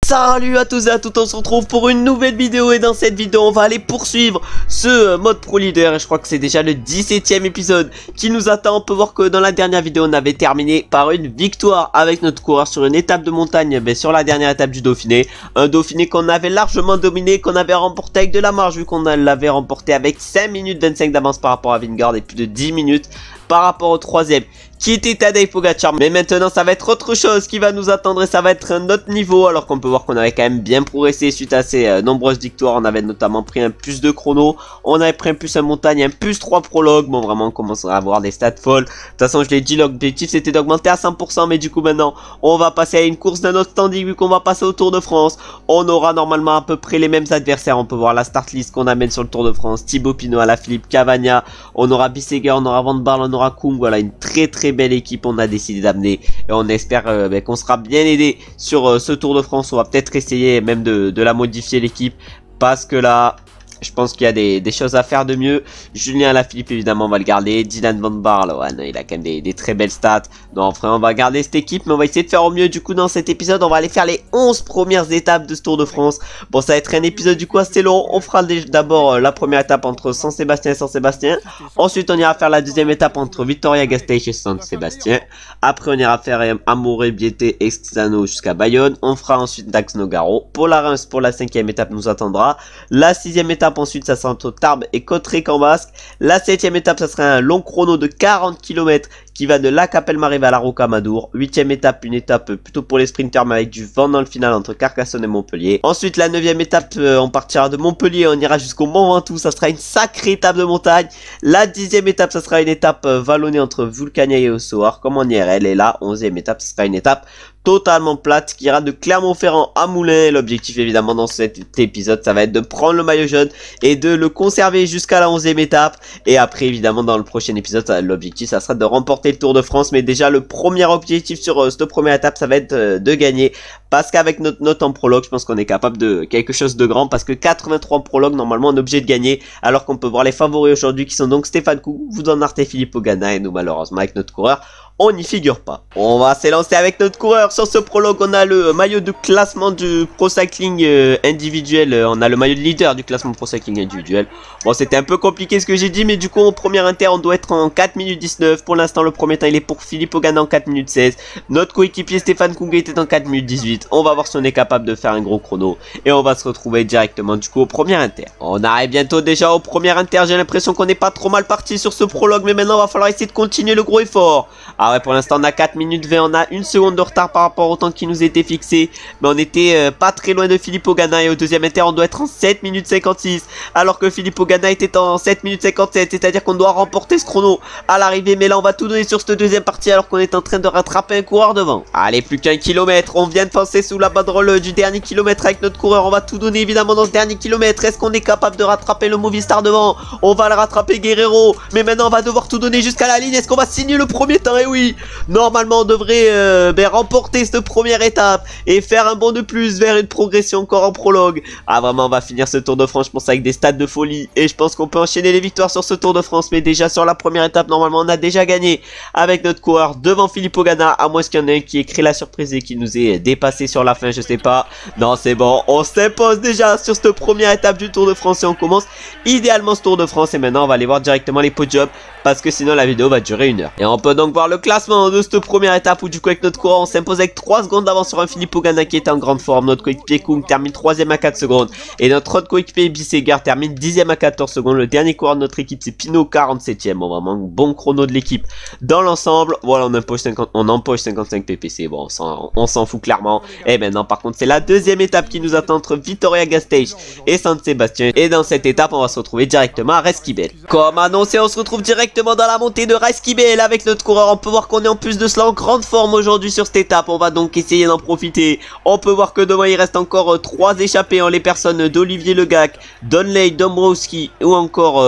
Salut à tous et à toutes, on se retrouve pour une nouvelle vidéo et dans cette vidéo on va aller poursuivre ce mode pro leader et je crois que c'est déjà le 17e épisode qui nous attend. On peut voir que dans la dernière vidéo on avait terminé par une victoire avec notre coureur sur une étape de montagne, sur la dernière étape du Dauphiné. Un Dauphiné qu'on avait largement dominé, qu'on avait remporté avec de la marge vu qu'on l'avait remporté avec 5 minutes 25 d'avance par rapport à Vingegaard et plus de 10 minutes par rapport au troisième qui était Tadej Pogacar. Mais maintenant ça va être autre chose qui va nous attendre et ça va être un autre niveau, alors qu'on peut voir qu'on avait quand même bien progressé suite à ces nombreuses victoires. On avait notamment pris un plus de chrono, on avait pris un plus en montagne, un plus 3 prologues. Bon, vraiment on commence à avoir des stats folles. De toute façon je l'ai dit, l'objectif c'était d'augmenter à 100%, mais du coup maintenant on va passer à une course d'un autre standing vu qu'on va passer au Tour de France. On aura normalement à peu près les mêmes adversaires. On peut voir la start list qu'on amène sur le Tour de France: Thibaut Pinot, Alaphilippe, Cavagna, on aura Bissegger, on aura Van Baarle, on aura Kung. Voilà, une très belle équipe on a décidé d'amener et on espère qu'on sera bien aidé sur ce Tour de France. On va peut-être essayer même de la modifier l'équipe, parce que là je pense qu'il y a des choses à faire de mieux. Julien Alaphilippe évidemment on va le garder. Dylan Van Baarle, ouais, non, il a quand même des très belles stats. Non, frère, on va garder cette équipe, mais on va essayer de faire au mieux. Du coup dans cet épisode on va aller faire les 11 premières étapes de ce Tour de France. Bon, ça va être un épisode du coup assez long. On fera d'abord la première étape entre Saint-Sébastien et Saint-Sébastien. Ensuite on ira faire la deuxième étape entre Vitoria-Gasteiz et Saint-Sébastien. Après on ira faire Amore, Biete, Exano jusqu'à Bayonne. On fera ensuite Dax-Nogaro. Pour la Reims, pour la 5e étape nous attendra. La 6e étape ensuite ça sera entre Tarbes et Cotteret-Camp Basque. La 7e étape ça sera un long chrono de 40 km qui va de La Capelle-Marève à la Rocamadour. 8e étape, une étape plutôt pour les sprinters mais avec du vent dans le final entre Carcassonne et Montpellier. Ensuite la 9e étape, on partira de Montpellier, on ira jusqu'au Mont Ventoux, ça sera une sacrée étape de montagne. La 10e étape ça sera une étape vallonnée entre Vulcania et Ossoir comme en IRL. Et la 11e étape ça sera une étape totalement plate qui ira de Clermont-Ferrand à Moulins. L'objectif évidemment dans cet épisode ça va être de prendre le maillot jaune et de le conserver jusqu'à la 11e étape. Et après évidemment dans le prochain épisode l'objectif ça sera de remporter le Tour de France. Mais déjà le premier objectif sur cette première étape ça va être de gagner, parce qu'avec notre note en prologue je pense qu'on est capable de quelque chose de grand, parce que 83 en prologue normalement on est obligé de gagner, alors qu'on peut voir les favoris aujourd'hui qui sont donc Stéphane Kung, Wout Aert et Filippo Ganna, et nous malheureusement avec notre coureur on n'y figure pas. On va s'élancer avec notre coureur. Sur ce prologue on a le maillot de classement du Pro Cycling individuel, on a le maillot de leader du classement Pro Cycling individuel. Bon, c'était un peu compliqué ce que j'ai dit, mais du coup en première inter on doit être en 4 minutes 19. Pour l'instant le premier temps il est pour Filippo Ganna en 4 minutes 16. Notre coéquipier Stéphane Kung était en 4 minutes 18. On va voir si on est capable de faire un gros chrono et on va se retrouver directement du coup au premier inter. On arrive bientôt déjà au premier inter. J'ai l'impression qu'on n'est pas trop mal parti sur ce prologue, mais maintenant il va falloir essayer de continuer le gros effort. Ah ouais, pour l'instant on a 4 minutes 20, on a une seconde de retard par rapport au temps qui nous était fixé, mais on était pas très loin de Filippo Ganna. Et au deuxième inter on doit être en 7 minutes 56, alors que Filippo Ganna était en 7 minutes 57, c'est à dire qu'on doit remporter ce chrono à l'arrivée. Mais là on va tout donner sur cette deuxième partie alors qu'on est en train de rattraper un coureur devant. Allez, plus qu'un kilomètre, on vient de passer sous la banderole du dernier kilomètre avec notre coureur. On va tout donner évidemment dans ce dernier kilomètre. Est-ce qu'on est capable de rattraper le Movistar devant? On va le rattraper, Guerrero, mais maintenant on va devoir tout donner jusqu'à la ligne. Est-ce qu'on va signer le premier temps? Et oui, normalement on devrait remporter cette première étape et faire un bond de plus vers une progression encore en prologue. Ah vraiment on va finir ce Tour de France je pense avec des stats de folie, et je pense qu'on peut enchaîner les victoires sur ce Tour de France. Mais déjà sur la première étape normalement on a déjà gagné avec notre coureur devant Filippo Ganna, à moins qu'il y en ait un qui ait créé la surprise et qui nous ait dépassé sur la fin, je sais pas. Non, c'est bon, on s'impose déjà sur cette première étape du Tour de France et on commence idéalement ce Tour de France. Et maintenant on va aller voir directement les podiums, parce que sinon la vidéo va durer 1 heure. Et on peut donc voir le classement de cette première étape où du coup avec notre coureur on s'impose avec 3 secondes d'avance sur un Filippo Ganna qui est en grande forme. Notre coéquipier Kung termine 3ème à 4 secondes et notre autre coéquipier Bissegger termine 10ème à 14 secondes. Le dernier coureur de notre équipe c'est Pinot, 47ème. Bon, vraiment bon chrono de l'équipe dans l'ensemble. Voilà, on empoche 55 ppc. Bon, on s'en fout clairement. Et maintenant par contre c'est la deuxième étape qui nous attend entre Vitoria-Gasteiz et Saint-Sébastien, et dans cette étape on va se retrouver directement à Reskibel. Comme annoncé on se retrouve directement dans la montée de Reskibel avec notre coureur. On peut voir qu'on est en plus de cela en grande forme aujourd'hui sur cette étape. On va donc essayer d'en profiter. On peut voir que devant il reste encore 3 échappés en les personnes d'Olivier Legac, Donley, Dombrowski ou encore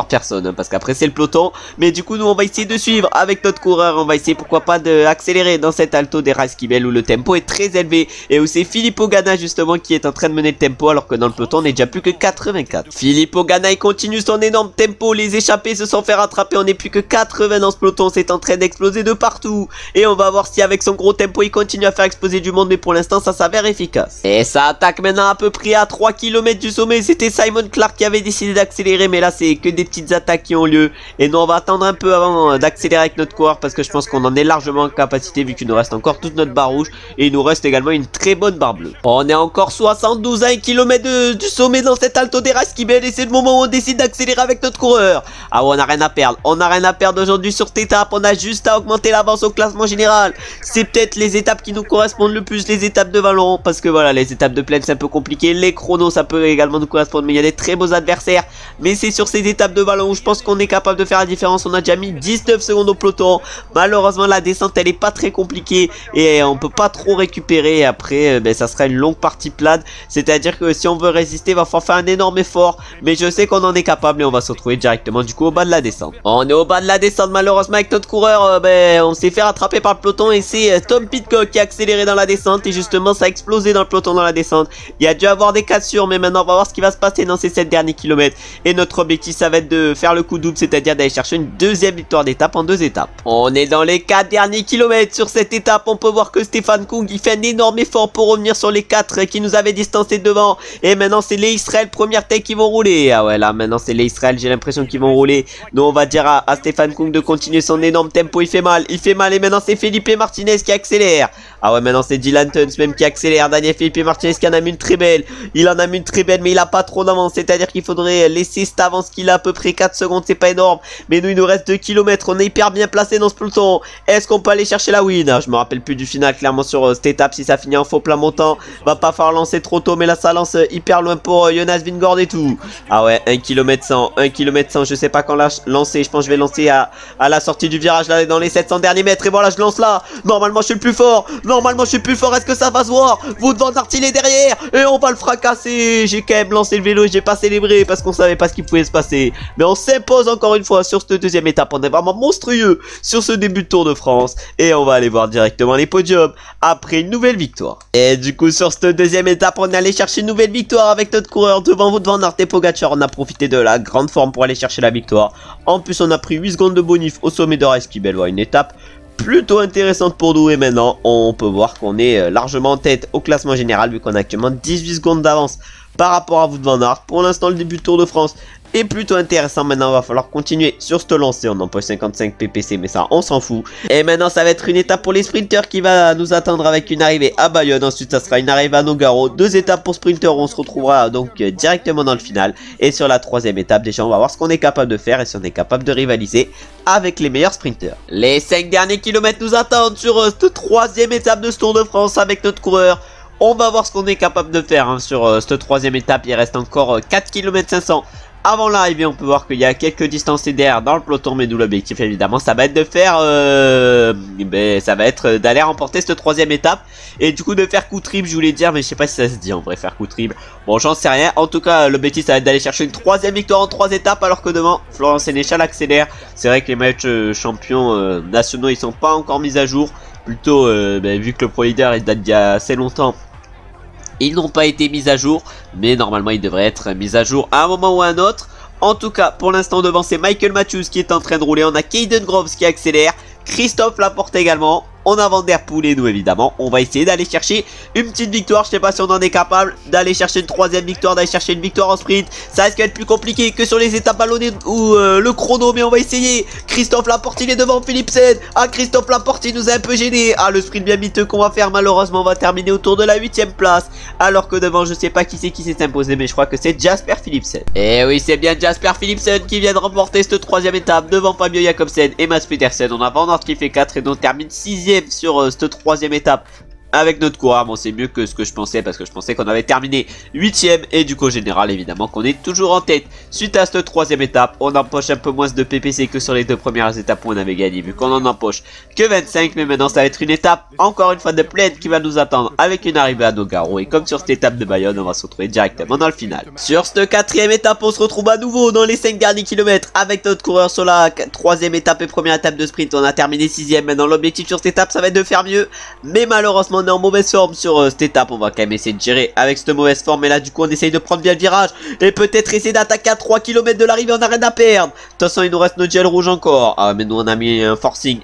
personne, hein, parce qu'après c'est le peloton. Mais du coup nous on va essayer de suivre avec notre coureur. On va essayer pourquoi pas d'accélérer dans cet alto des Reskibel où le tempo est très élevé et où c'est Filippo Ganna justement qui est en train de mener le tempo, alors que dans le peloton on n'est déjà plus que 84. Filippo Ganna il continue son énorme tempo. Les échappés se sont s'en fait rattraper. On n'est plus que 80 dans ce peloton, c'est en train d'exploser de partout. Et on va voir si avec son gros tempo il continue à faire exploser du monde, mais pour l'instant ça s'avère efficace. Et ça attaque maintenant à peu près à 3 km du sommet. C'était Simon Clark qui avait décidé d'accélérer, mais là c'est que des petites attaques qui ont lieu. Et nous on va attendre un peu avant d'accélérer avec notre coureur, parce que je pense qu'on en est largement en capacité vu qu'il nous reste encore toute notre barre rouge. Et il nous reste également une très bonne barre bleue. On est encore 72 à 1 km du sommet dans cet Alto d'Erasquibel, et c'est le moment où on décide d'accélérer avec notre coureur. Ah ouais, on n'a rien à perdre. On n'a rien à perdre aujourd'hui sur cette étape. On a juste à augmenter l'avance au classement général. C'est peut-être les étapes qui nous correspondent le plus, les étapes de vallon, parce que voilà, les étapes de plaine c'est un peu compliqué. Les chronos ça peut également nous correspondre, mais il y a des très beaux adversaires. Mais c'est sur ces étapes de vallon où je pense qu'on est capable de faire la différence. On a déjà mis 19 secondes au peloton. Malheureusement la descente elle est pas très compliquée et on peut pas trop récupérer. Après ça sera une longue partie plate, c'est à dire que si on veut résister il va falloir faire un énorme effort, mais je sais qu'on en est capable et on va se retrouver directement du coup au bas de la descente. On est au bas de la descente malheureusement avec notre coureur. On s'est fait rattraper par le peloton et c'est Tom Pidcock qui a accéléré dans la descente, et justement ça a explosé dans le peloton dans la descente. Il y a dû avoir des cassures, mais maintenant on va voir ce qui va se passer dans ces 7 derniers kilomètres, et notre objectif ça va être de faire le coup double, c'est à dire d'aller chercher une deuxième victoire d'étape en 2 étapes. On est dans les 4 derniers kilomètres. Sur cette étape on peut voir que Stefan Kung il fait un énorme effort pour revenir sur les 4 qui nous avaient distancé devant, et maintenant c'est les Israël première tech qui vont rouler. Ah ouais, là maintenant c'est les Israël, j'ai l'impression qu'ils vont rouler. Donc on va dire à Stefan Kung de continuer son énorme tempo. Il fait mal, et maintenant c'est Felipe Martinez qui accélère. Ah ouais, maintenant c'est Dylan Tuns même qui accélère. Daniel Felipe Martinez qui en a mis une très belle. Il en a mis une très belle, mais il a pas trop d'avance, c'est à dire qu'il faudrait laisser cette avance qu'il a à peu près 4 secondes, c'est pas énorme. Mais nous il nous reste 2 km, on est hyper bien placé dans ce peloton. Est-ce qu'on peut aller chercher la win? Je me rappelle plus du final clairement sur cette étape. Si ça finit en faux plat montant, va pas falloir lancer trop tôt, mais là ça lance hyper loin pour Jonas Vingord et tout. Ah ouais, 1 km 100, 1 km 100, je sais pas quand lancer. Je pense que je vais lancer à la sortie du virage là dans les 700 derniers mètres. Et voilà, je lance là. Normalement je suis le plus fort. Est-ce que ça va se voir? Wout van Aert il est derrière et on va le fracasser. J'ai quand même lancé le vélo et j'ai pas célébré parce qu'on savait pas ce qui pouvait se passer. Mais on s'impose encore une fois sur cette deuxième étape. On est vraiment monstrueux sur ce début de Tour de France, et on va aller voir directement les podiums après une nouvelle victoire. Et du coup sur cette deuxième étape on est allé chercher une nouvelle victoire avec notre coureur devant Wout van Aert et Pogacar. On a profité de la grande forme pour aller chercher la victoire. En plus on a pris 8 secondes de bonus au sommet d'Erasquibel. Une étape plutôt intéressante pour nous, et maintenant on peut voir qu'on est largement en tête au classement général vu qu'on a actuellement 18 secondes d'avance par rapport à Wout van Aert. Pour l'instant le début de Tour de France est plutôt intéressant. Maintenant il va falloir continuer sur cette lancée. On empoche 55 PPC, mais ça on s'en fout. Et maintenant ça va être une étape pour les sprinters qui va nous attendre avec une arrivée à Bayonne. Ensuite ça sera une arrivée à Nogaro. 2 étapes pour sprinters, on se retrouvera donc directement dans le final. Et sur la 3e étape déjà on va voir ce qu'on est capable de faire et si on est capable de rivaliser avec les meilleurs sprinters. Les 5 derniers kilomètres nous attendent sur cette 3e étape de ce Tour de France avec notre coureur. On va voir ce qu'on est capable de faire sur cette 3e étape. Il reste encore 4 km 500 avant l'arrivée. On peut voir qu'il y a quelques distances derrière dans le peloton, mais nous l'objectif évidemment ça va être de faire ça va être d'aller remporter cette 3e étape, et du coup de faire coup triple. Je voulais dire, mais je sais pas si ça se dit en vrai, faire coup triple. Bon, j'en sais rien. En tout cas l'objectif ça va être d'aller chercher une 3e victoire en 3 étapes, alors que devant Florent Sénéchal accélère. C'est vrai que les matchs champions nationaux ils sont pas encore mis à jour. Plutôt vu que le Pro Leader il date d'il y a assez longtemps, ils n'ont pas été mis à jour, mais normalement ils devraient être mis à jour à un moment ou à un autre. En tout cas pour l'instant devant c'est Michael Matthews qui est en train de rouler. On a Caden Groves qui accélère, Christophe Laporte également. On a Van Der Poel, et nous évidemment on va essayer d'aller chercher une petite victoire. Je sais pas si on en est capable d'aller chercher une 3e victoire, d'aller chercher une victoire en sprint. Ça risque d'être plus compliqué que sur les étapes ballonnées ou le chrono, mais on va essayer. Christophe Laporte il est devant Philipsen. Ah, Christophe Laporte il nous a un peu gêné. Ah, le sprint bien miteux qu'on va faire, malheureusement on va terminer autour de la 8e place, alors que devant je sais pas qui s'est imposé, mais je crois que c'est Jasper Philipsen. Et oui, c'est bien Jasper Philipsen qui vient de remporter cette 3e étape devant Fabio Jakobsen et Mads Pedersen. On a Van Aert qui fait 4 et donc termine 6e sur cette 3e étape avec notre coureur. Bon, c'est mieux que ce que je pensais, parce que je pensais qu'on avait terminé 8e, et du coup au général évidemment qu'on est toujours en tête. Suite à cette 3e étape on empoche un peu moins de PPC que sur les 2 premières étapes où on avait gagné, vu qu'on en empoche que 25. Mais maintenant ça va être une étape encore une fois de plaine qui va nous attendre avec une arrivée à Nogaro, et comme sur cette étape de Bayonne on va se retrouver directement dans le final. Sur cette 4e étape on se retrouve à nouveau dans les 5 derniers kilomètres avec notre coureur sur la 3e étape et première étape de sprint. On a terminé 6e. Maintenant l'objectif sur cette étape ça va être de faire mieux, mais malheureusement on est en mauvaise forme sur cette étape. On va quand même essayer de gérer avec cette mauvaise forme. Mais là, du coup, on essaye de prendre bien le virage. Et peut-être essayer d'attaquer à 3 km de l'arrivée. On n'a rien à perdre. De toute façon, il nous reste notre gel rouge encore. Ah, mais nous, on a mis un forcing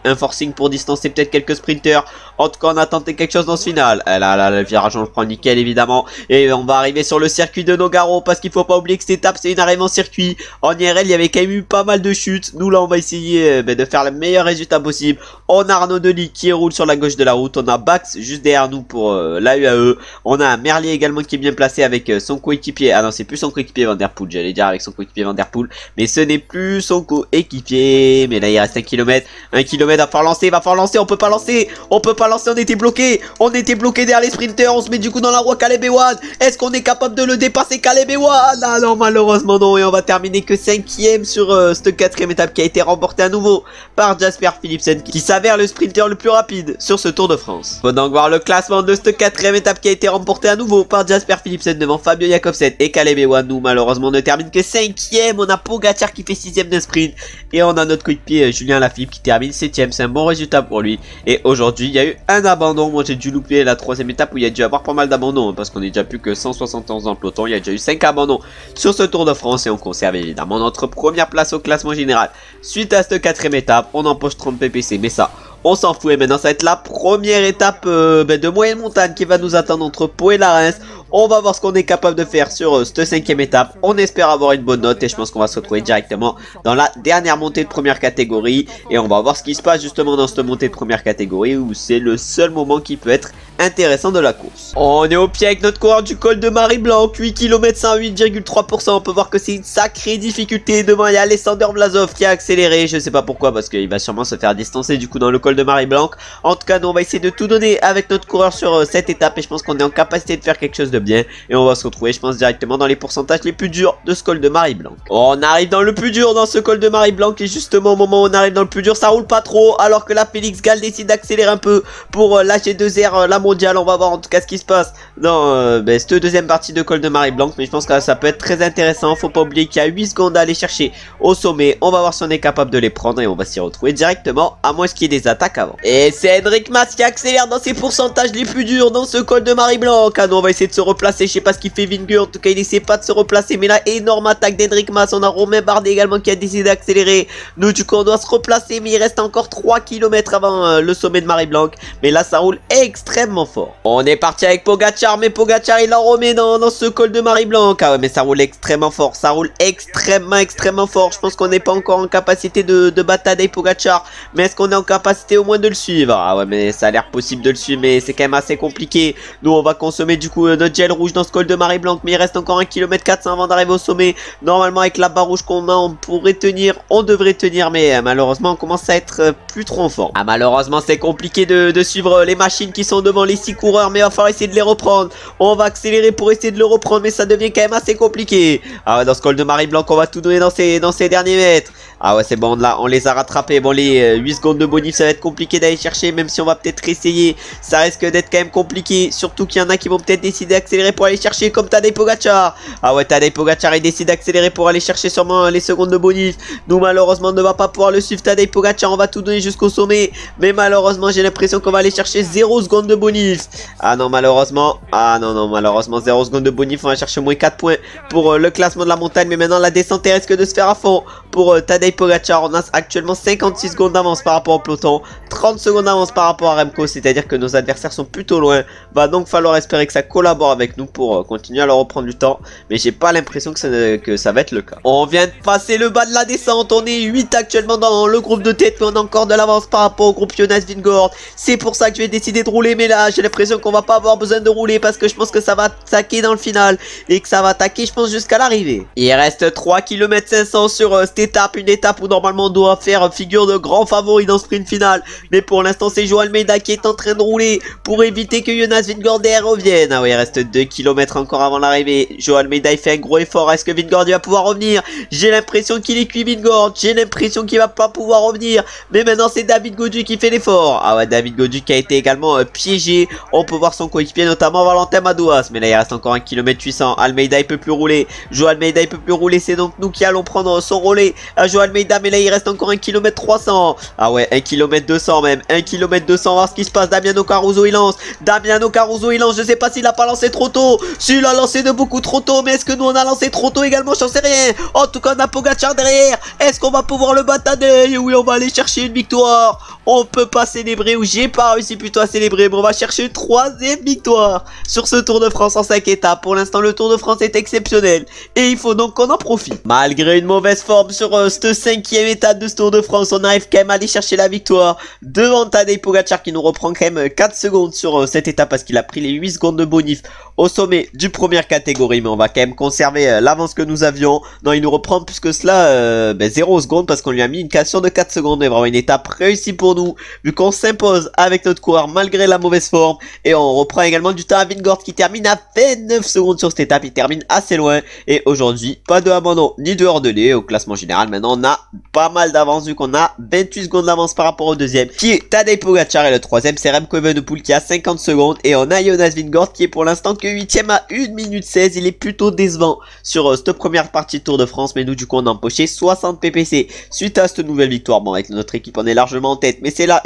pour distancer peut-être quelques sprinters. En tout cas, on a tenté quelque chose dans ce final. Là, le virage, on le prend nickel, évidemment. Et on va arriver sur le circuit de Nogaro. Parce qu'il faut pas oublier que cette étape, c'est une arrivée en circuit. En IRL, il y avait quand même eu pas mal de chutes. Nous, là, on va essayer de faire le meilleur résultat possible. On a Arnaud Delis qui roule sur la gauche de la route. On a Bax juste derrière nous pour la UAE. On a Merlier également qui est bien placé avec son coéquipier. Ah non, c'est plus son coéquipier Van Der Poel. J'allais dire avec son coéquipier Van Der Poel. Mais ce n'est plus son coéquipier. Mais là, il reste 1 km. 1 km, va falloir lancer. On peut pas lancer. On était bloqué. On était bloqué derrière les sprinters. On se met du coup dans la roue Caleb Ewan. Est-ce qu'on est capable de le dépasser, Caleb Ewan? Ah non, malheureusement non. Et on va terminer que 5ème sur cette 4ème étape qui a été remportée à nouveau par Jasper Philipsen, qui s'avère le sprinter le plus rapide sur ce Tour de France. Faut donc voir le classement de cette 4ème étape qui a été remportée à nouveau par Jasper Philipsen devant Fabio Jakobsen et Caleb Ewan. Nous, malheureusement, ne termine que 5ème. On a Pogacar qui fait 6ème de sprint. Et on a notre coéquipier Julien Lafilippe qui termine 7ème. C'est un bon résultat pour lui. Et aujourd'hui, il y a eu un abandon. Moi, j'ai dû louper la 3ème étape où il y a dû avoir pas mal d'abandons. Parce qu'on est déjà plus que 171 dans le peloton. Il y a déjà eu 5 abandons sur ce Tour de France. Et on conserve évidemment notre première place au classement général. Suite à cette 4ème étape, on empoche 30 PPC. Mais ça, on s'en fout. Et maintenant, ça va être la première étape de moyenne montagne qui va nous attendre entre Pau et la Reims. On va voir ce qu'on est capable de faire sur cette 5ème étape. On espère avoir une bonne note et je pense qu'on va se retrouver directement dans la dernière montée de première catégorie. Et on va voir ce qui se passe justement dans cette montée de première catégorie où c'est le seul moment qui peut être intéressant de la course. On est au pied avec notre coureur du col de Marie-Blanc, 8 km 108,3%. On peut voir que c'est une sacrée difficulté. Devant, il y a Alexander Vlasov qui a accéléré. Je sais pas pourquoi parce qu'il va sûrement se faire distancer du coup dans le col de Marie-Blanc. En tout cas, nous on va essayer de tout donner avec notre coureur sur cette étape et je pense qu'on est en capacité de faire quelque chose de bien. Et on va se retrouver, je pense, directement dans les pourcentages les plus durs de ce col de Marie-Blanc. On arrive dans le plus dur dans ce col de Marie-Blanc et justement au moment où on arrive dans le plus dur, ça roule pas trop alors que la Félix Gall décide d'accélérer un peu pour la G2R, la mondiale. On va voir en tout cas ce qui se passe dans cette deuxième partie de col de Marie-Blanc. Mais je pense que ça peut être très intéressant. Faut pas oublier qu'il y a 8 secondes à aller chercher au sommet. On va voir si on est capable de les prendre et on va s'y retrouver directement à moins qu'il y ait des attaques avant. Et c'est Henrik Mas qui accélère dans ses pourcentages les plus durs dans ce col de Marie-Blanc. Ah non, on va essayer de se replacer. Je sais pas ce qu'il fait Vingegaard. En tout cas, il essaie pas de se replacer. Mais là, énorme attaque d'Henrik Mas. On a Romain Bardet également qui a décidé d'accélérer. Nous, du coup, on doit se replacer. Mais il reste encore 3 km avant le sommet de Marie-Blanc. Mais là, ça roule extrêmement fort. On est parti avec Pogacar. Mais Pogacar, il en remet dans ce col de Marie-Blanc. Ah ouais, mais ça roule extrêmement fort. Ça roule extrêmement fort. Je pense qu'on n'est pas encore en capacité de battre Tadej Pogacar. Mais est-ce qu'on est en capacité au moins de le suivre? Ah ouais, mais ça a l'air possible de le suivre. Mais c'est quand même assez compliqué. Nous, on va consommer du coup notre gel rouge dans ce col de Marie-Blanc. Mais il reste encore 1 km 400 avant d'arriver au sommet. Normalement, avec la barre rouge qu'on a, on pourrait tenir. On devrait tenir. Mais malheureusement, on commence à être plus trop en forme. Ah, malheureusement, c'est compliqué de suivre les machines qui sont devant les 6 coureurs. Mais il va falloir essayer de les reprendre. On va accélérer pour essayer de le reprendre. Mais ça devient quand même assez compliqué. Ah ouais, dans ce col de Marie-Blanc, on va tout donner dans ces derniers mètres. Ah ouais, c'est bon, là, on les a rattrapés. Bon, les 8 secondes de bonus, ça va être compliqué d'aller chercher. Même si on va peut-être essayer, ça risque d'être quand même compliqué. Surtout qu'il y en a qui vont peut-être décider d'accélérer pour aller chercher, comme Tadej Pogacar. Ah ouais, Tadej Pogacar, il décide d'accélérer pour aller chercher sûrement les secondes de bonus. Nous, malheureusement, on ne va pas pouvoir le suivre. Tadej Pogacar, on va tout donner jusqu'au sommet. Mais malheureusement, j'ai l'impression qu'on va aller chercher 0 secondes de bonus. Ah non, malheureusement. Ah non, malheureusement, 0 secondes de bonus. On va chercher au moins 4 points pour le classement de la montagne. Mais maintenant, la descente risque de se faire à fond pour Tadej Pogacar. On a actuellement 56 secondes d'avance par rapport au peloton, 30 secondes d'avance par rapport à Remco, c'est-à-dire que nos adversaires sont plutôt loin. Va donc falloir espérer que ça collabore avec nous pour continuer à leur reprendre du temps, mais j'ai pas l'impression que ça va être le cas. On vient de passer le bas de la descente, on est 8 actuellement dans le groupe de tête, mais on a encore de l'avance par rapport au groupe Jonas Vingegaard. C'est pour ça que je vais décider de rouler, mais là j'ai l'impression qu'on va pas avoir besoin de rouler parce que je pense que ça va attaquer dans le final et que ça va attaquer, je pense, jusqu'à l'arrivée. Il reste 3 km 500 sur cette étape, une étape où normalement on doit faire figure de grand favori dans ce sprint final, mais pour l'instant c'est Joao Almeida qui est en train de rouler pour éviter que Jonas Vingegaard revienne. Ah oui, il reste 2 km encore avant l'arrivée. Joao Almeida il fait un gros effort. Est-ce que Vingegaard va pouvoir revenir? J'ai l'impression qu'il est cuit, Vingegaard. J'ai l'impression qu'il va pas pouvoir revenir, mais maintenant c'est David Gaudu qui fait l'effort. Ah ouais, David Gaudu qui a été également piégé. On peut voir son coéquipier, notamment Valentin Madouas, mais là il reste encore 1 km 800. Almeida il peut plus rouler. Joao Almeida il peut plus rouler. C'est donc nous qui allons prendre son relais à Joao Almeida, mais là il reste encore 1 km 300. Ah ouais, 1 km 200 même. 1 km 200, on va voir ce qui se passe. Damiano Caruso il lance. Damiano Caruso il lance. Je sais pas s'il a pas lancé trop tôt. S'il a lancé de beaucoup trop tôt. Mais est-ce que nous on a lancé trop tôt également? J'en sais rien. En tout cas on a Pogacar derrière. Est-ce qu'on va pouvoir le battre? Oui, on va aller chercher une victoire. On peut pas célébrer, ou j'ai pas réussi plutôt à célébrer. Mais on va chercher une 3e victoire sur ce Tour de France en 5 étapes. Pour l'instant le Tour de France est exceptionnel. Et il faut donc qu'on en profite. Malgré une mauvaise forme sur cette 5e étape de ce Tour de France, on arrive quand même à aller chercher la victoire devant Tadej Pogacar qui nous reprend quand même 4 secondes sur cette étape parce qu'il a pris les 8 secondes de bonus au sommet du première catégorie. Mais on va quand même conserver l'avance que nous avions. Non, il nous reprend plus que cela 0 secondes parce qu'on lui a mis une cassure de 4 secondes. Et vraiment une étape réussie pour nous vu qu'on s'impose avec notre coureur malgré la mauvaise forme. Et on reprend également du temps à Vingegaard qui termine à 29 secondes sur cette étape. Il termine assez loin. Et aujourd'hui, pas de abandon ni de hors-délai au classement général. Maintenant, on a pas mal d'avance vu qu'on a 28 secondes d'avance par rapport au deuxième qui est Tadej Pogacar, et le troisième c'est Remco Evenepoel qui a 50 secondes. Et on a Jonas Vingegaard qui est pour l'instant que 8ème à 1 minute 16. Il est plutôt décevant sur cette première partie de Tour de France. Mais nous du coup on a empoché 60 PPC suite à cette nouvelle victoire. Bon, avec notre équipe on est largement en tête, mais c'est là,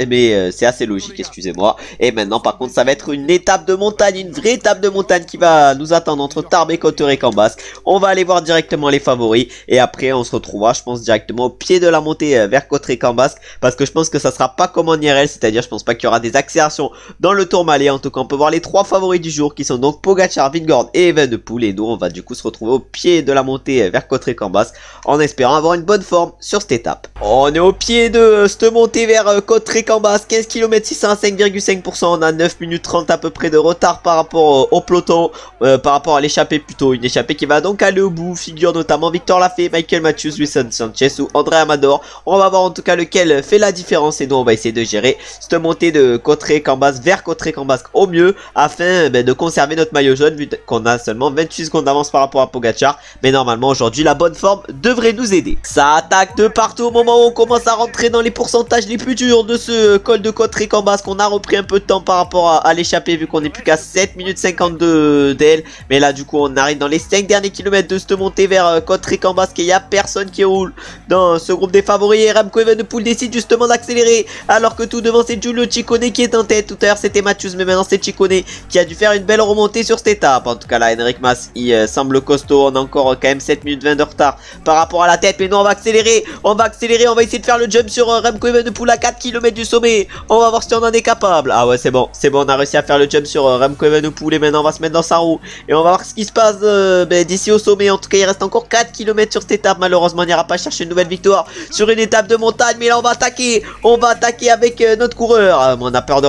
c'est assez logique, excusez-moi. Et maintenant par contre ça va être une étape de montagne, une vraie étape de montagne qui va nous attendre entre Tarbes et Cauterets-Cambasque. On va aller voir directement les favoris et après on se retrouvera je pense directement au pied de la montée vers Cauterets-Cambasque, parce que je pense que ça sera pas comme en IRL, c'est-à-dire je pense pas qu'il y aura des accélérations dans le Tourmalet. En tout cas on peut voir les 3 favoris du jour qui sont donc Pogacar, Vingegaard et Evenepoel, et nous on va du coup se retrouver au pied de la montée vers Cauterets-Cambasque en espérant avoir une bonne forme sur cette étape. On est au pied de cette montée vers Cauterets-Cambasque, 15 km 600 à 5,5%, on a 9 minutes 30 à peu près de retard par rapport au peloton, par rapport à l'échappée plutôt, une échappée qui va donc aller au bout, figure notamment Victor Lafay, Michael Matthews, Wilson Sanchez ou André Amador. On va voir en tout cas lequel fait la différence et nous on va essayer de gérer cette montée de Cauterets-Cambasque vers Cauterets-Cambasque au mieux afin de conserver notre maillot jaune vu qu'on a seulement 28 secondes d'avance par rapport à Pogacar. Mais normalement aujourd'hui la bonne forme devrait nous aider. Ça attaque de partout au moment où on commence à rentrer dans les pourcentages les plus durs de ce col de Cauterets-Cambasque. On a repris un peu de temps par rapport à l'échappée vu qu'on est plus qu'à 7 minutes 52 d'elle. Mais là du coup on arrive dans les 5 derniers kilomètres de cette montée vers Cauterets-Cambasque et il n'y a personne qui roule dans ce groupe des favoris. Et Remco Evenepoel décide justement d'accélérer alors que tout devant c'est Giulio Ciccone qui est en tête. Tout à l'heure c'était Matthews mais maintenant c'est Ciccone qui a dû faire une belle remontée sur cette étape. En tout cas là Henrik Mas il semble costaud. On a encore quand même 7 minutes 20 de retard par rapport à la tête. Mais non, on va accélérer, on va essayer de faire le jump sur Remco Evenepoel à 4 km du sommet. On va voir si on en est capable. Ah ouais c'est bon, on a réussi à faire le jump sur Remco Evenepoel et maintenant on va se mettre dans sa roue et on va voir ce qui se passe d'ici au sommet. En tout cas il reste encore 4 km sur cette étape. Malheureusement on n'ira pas chercher une nouvelle victoire sur une étape de montagne, mais là on va attaquer avec notre coureur. On a peur de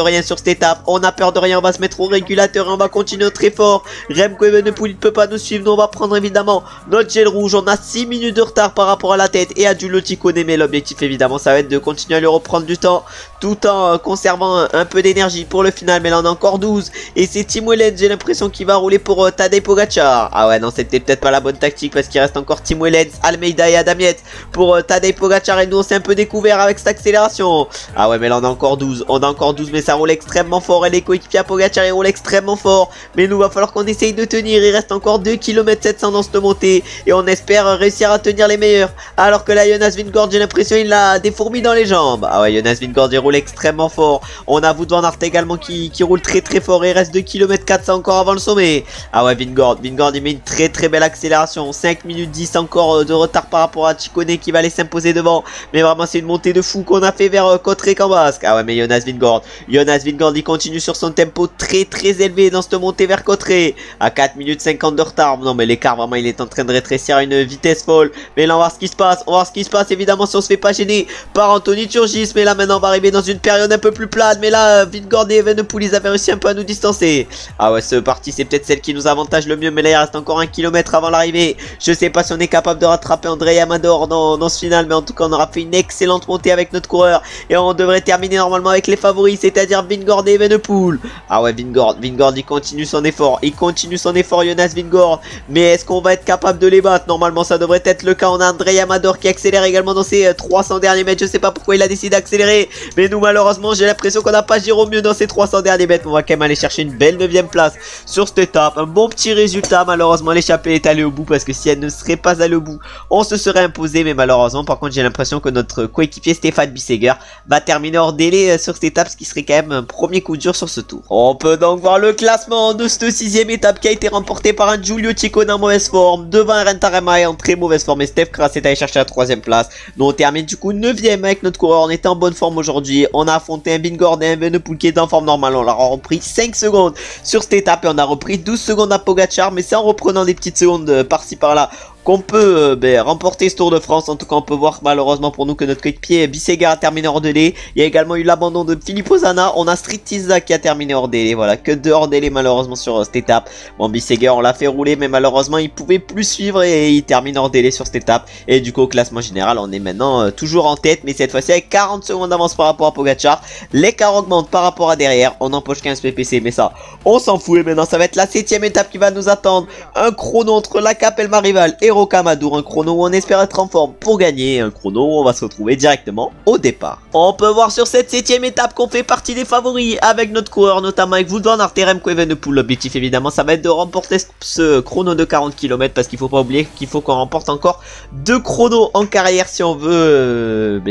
rien, sur cette étape, on a peur de rien, on va se mettre au régulateur et on va continuer notre effort. Remco Evenepoel il ne peut pas nous suivre, nous on va prendre évidemment notre gel rouge. On a 6 minutes de retard par rapport à la tête et à Giulio Ciccone, mais l'objectif évidemment ça va être de continuer à lui reprendre du temps tout en conservant un peu d'énergie pour le final. Mais là on a encore 12 et c'est Tim Wellens, j'ai l'impression qu'il va rouler pour Tadej Pogacar. Ah ouais non, c'était peut-être pas la bonne tactique parce qu'il reste encore Tim Wellens, Almeida et Adamiet pour Tadej Pogacar et nous on s'est un peu découvert avec cette accélération. Ah ouais mais là on a encore 12, mais ça roule extrêmement fort et les coéquipiers à Pogacar ils roulent extrêmement fort, mais nous va falloir qu'on essaye de tenir. Il reste encore 2 km 700 dans cette montée et on espère réussir à tenir les meilleurs, alors que là Jonas Vingegaard j'ai l'impression il a des fourmis dans les jambes. Ah ouais Jonas Vingegaard il roule extrêmement fort. On a Wout van Aert également qui roule très fort et il reste 2 km 400 encore avant le sommet. Ah ouais Vingegaard il met une très belle accélération, 5 minutes 10 encore de retard par rapport à Ciccone qui va aller s'imposer devant, mais vraiment c'est une montée de fou qu'on a fait vers Cauterets-Cambasque. Ah ouais mais Jonas Vingegaard il continue sur son tempo très élevé dans cette montée vers Cauterets à 4 minutes 50 de retard. Non mais l'écart vraiment il est en train de rétrécir à une vitesse folle. Mais là on va voir ce qui se passe, évidemment si on se fait pas gêner par Anthony Turgis. Mais là maintenant on va arriver dans une période un peu plus plate, mais là Vingegaard et Evenepoel ils avaient réussi un peu à nous distancer. Ah ouais ce parti c'est peut-être celle qui nous avantage le mieux, mais là il reste encore 1 km avant l'arrivée. Je sais pas si on est capable de rattraper André Amador dans ce final, mais en tout cas on aura fait une excellente montée avec notre coureur et on devrait terminer normalement avec les favoris, c'est-à-dire Vingegaard et Evenepoel. Ah ouais Vingegaard il continue son effort, Jonas Vingegaard, mais est-ce qu'on va être capable de les battre? Normalement ça devrait être le cas. On a André Amador qui accélère également dans ses 300 derniers mètres. Je sais pas pourquoi il a décidé d'accélérer, mais Mais nous malheureusement j'ai l'impression qu'on n'a pas géré au mieux dans ces 300 derniers mètres. On va quand même aller chercher une belle 9ème place sur cette étape. Un bon petit résultat. Malheureusement l'échappée est allée au bout parce que si elle ne serait pas allée au bout, on se serait imposé. Mais malheureusement par contre j'ai l'impression que notre coéquipier Stéphane Bisseger va terminer hors délai sur cette étape, ce qui serait quand même un premier coup dur sur ce tour. On peut donc voir le classement de cette 6ème étape qui a été remportée par un Giulio Ciccone en mauvaise forme, devant un Rentaremae en très mauvaise forme, et Steph Kras est allé chercher la 3ème place. Nous on termine du coup 9ème avec notre coureur. On était en bonne forme aujourd'hui. On a affronté un Vingorde et un Evenepoel qui est en forme normale. On leur a repris 5 secondes sur cette étape et on a repris 12 secondes à Pogacar, mais c'est en reprenant des petites secondes par-ci par-là qu'on peut remporter ce Tour de France. En tout cas on peut voir malheureusement pour nous que notre coéquipier Bisseger a terminé hors délai. Il y a également eu l'abandon de Filippo Ganna. On a Street Tisa qui a terminé hors délai. Voilà, que 2 hors délai malheureusement sur cette étape. Bon, Bisseger on l'a fait rouler mais malheureusement il pouvait plus suivre et il termine hors délai sur cette étape. Et du coup au classement général on est maintenant toujours en tête, mais cette fois-ci avec 40 secondes d'avance par rapport à Pogacar. L'écart augmente par rapport à derrière. On empoche 15 PPC mais ça on s'en fout. Et maintenant ça va être la 7ème étape qui va nous attendre. Un chrono entre la Capelma Rival et Rocamadour, un chrono où on espère être en forme pour gagner, un chrono où on va se retrouver directement au départ. On peut voir sur cette 7ème étape qu'on fait partie des favoris avec notre coureur, notamment avec Wout van Aert et Remco Evenepoel. L'objectif évidemment ça va être de remporter ce chrono de 40 km parce qu'il faut pas oublier qu'il faut qu'on remporte encore 2 chronos en carrière si on veut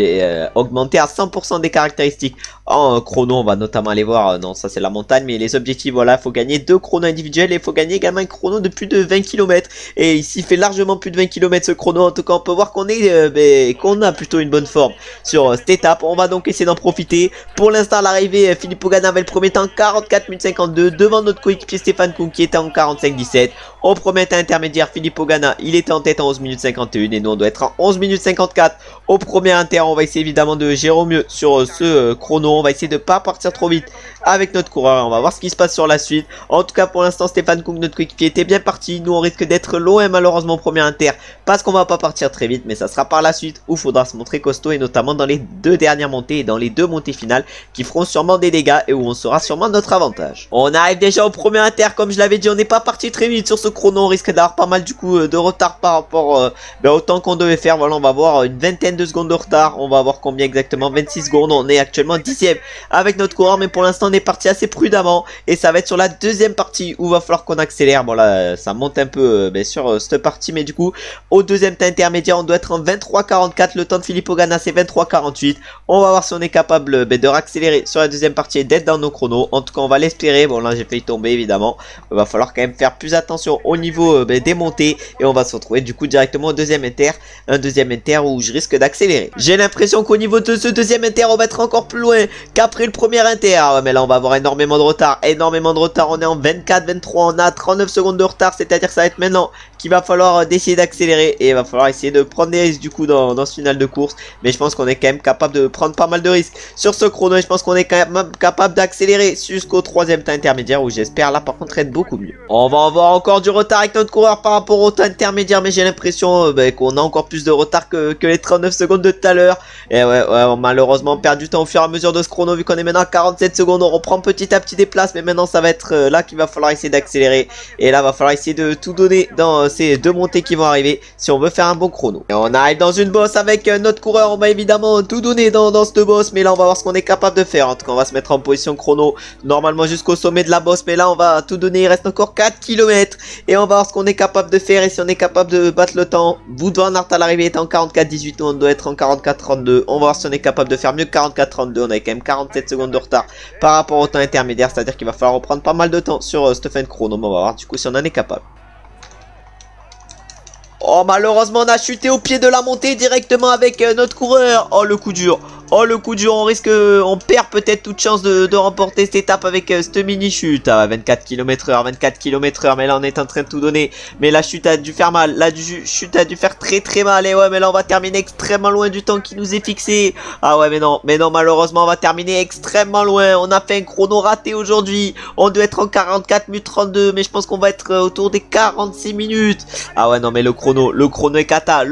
augmenter à 100% des caractéristiques en chrono. On va notamment aller voir, non ça c'est la montagne, mais les objectifs voilà, il faut gagner 2 chronos individuels et il faut gagner également un chrono de plus de 20 km. Et ici il fait largement plus de 20 km ce chrono. En tout cas on peut voir qu'on est qu'on a plutôt une bonne forme sur cette étape. On va donc essayer d'en profiter. Pour l'instant à l'arrivée Filippo Ganna avait le premier temps 44 minutes 52 devant notre coéquipier Stefan Kung qui était en 45-17. Au premier temps intermédiaire Filippo Ganna il était en tête en 11 minutes 51 et nous on doit être en 11 minutes 54 au premier inter. On va essayer évidemment de gérer au mieux sur ce chrono. On va essayer de pas partir trop vite avec notre coureur. On va voir ce qui se passe sur la suite. En tout cas pour l'instant Stefan Kung notre coéquipier était bien parti. Nous on risque d'être loin malheureusement au premier inter parce qu'on va pas partir très vite, mais ça sera par la suite où il faudra se montrer costaud et notamment dans les 2 dernières montées et dans les 2 montées finales qui feront sûrement des dégâts et où on sera sûrement notre avantage. On arrive déjà au premier inter, comme je l'avais dit on n'est pas parti très vite sur ce chrono. On risque d'avoir pas mal du coup de retard par rapport au temps qu'on devait faire. Voilà, on va avoir une vingtaine de secondes de retard. On va voir combien exactement, 26 secondes. On est actuellement 10ème avec notre coureur, mais pour l'instant on est parti assez prudemment et ça va être sur la deuxième partie où va falloir qu'on accélère. Bon là ça monte un peu sur cette partie, mais du coup au deuxième temps intermédiaire on doit être en 23-44. Le temps de Filippo Ganna c'est 23-48. On va voir si on est capable de réaccélérer sur la deuxième partie et d'être dans nos chronos. En tout cas on va l'espérer. Bon là j'ai failli tomber évidemment. Il va falloir quand même faire plus attention au niveau des montées et on va se retrouver du coup directement au deuxième inter. Un deuxième inter où je risque d'accélérer. J'ai l'impression qu'au niveau de ce deuxième inter on va être encore plus loin qu'après le premier inter. Ouais, mais là on va avoir énormément de retard. On est en 24-23. On a 39 secondes de retard. C'est-à-dire que ça va être maintenant qu'il va falloir essayer d'accélérer et il va falloir essayer de prendre des risques du coup dans ce final de course. Mais je pense qu'on est quand même capable de prendre pas mal de risques sur ce chrono et je pense qu'on est quand même capable d'accélérer jusqu'au troisième temps intermédiaire où j'espère là par contre être beaucoup mieux. On va avoir encore du retard avec notre coureur par rapport au temps intermédiaire, mais j'ai l'impression qu'on a encore plus de retard que les 39 secondes de tout à l'heure. Et ouais, malheureusement on perd du temps au fur et à mesure de ce chrono vu qu'on est maintenant à 47 secondes. On reprend petit à petit des places, mais maintenant ça va être là qu'il va falloir essayer d'accélérer et là va falloir essayer de tout donner dans ces 2 montées qui vont arriver si on veut faire un bon chrono. Et on arrive dans une bosse avec notre coureur. On va évidemment tout donner dans cette bosse, mais là on va voir ce qu'on est capable de faire. En tout cas on va se mettre en position chrono normalement jusqu'au sommet de la bosse, mais là on va tout donner. Il reste encore 4 km et on va voir ce qu'on est capable de faire et si on est capable de battre le temps. Wout van Aert à l'arrivée est en 44-18, on doit être en 44-32. On va voir si on est capable de faire mieux que 44-32. On a quand même 47 secondes de retard par rapport au temps intermédiaire, c'est à dire qu'il va falloir reprendre pas mal de temps sur cette fin de chrono. Mais on va voir du coup si on en est capable. Oh malheureusement on a chuté au pied de la montée directement avec notre coureur. Oh le coup dur. Oh le coup dur, on perd peut-être toute chance de remporter cette étape avec cette mini chute à 24 km/h, 24 km/h, mais là on est en train de tout donner, mais la chute a dû faire mal, la chute a dû faire très mal, et ouais mais là on va terminer extrêmement loin du temps qui nous est fixé. Ah ouais mais non malheureusement on va terminer extrêmement loin. On a fait un chrono raté aujourd'hui, on doit être en 44 minutes 32, mais je pense qu'on va être autour des 46 minutes. Ah ouais non mais le chrono est cata,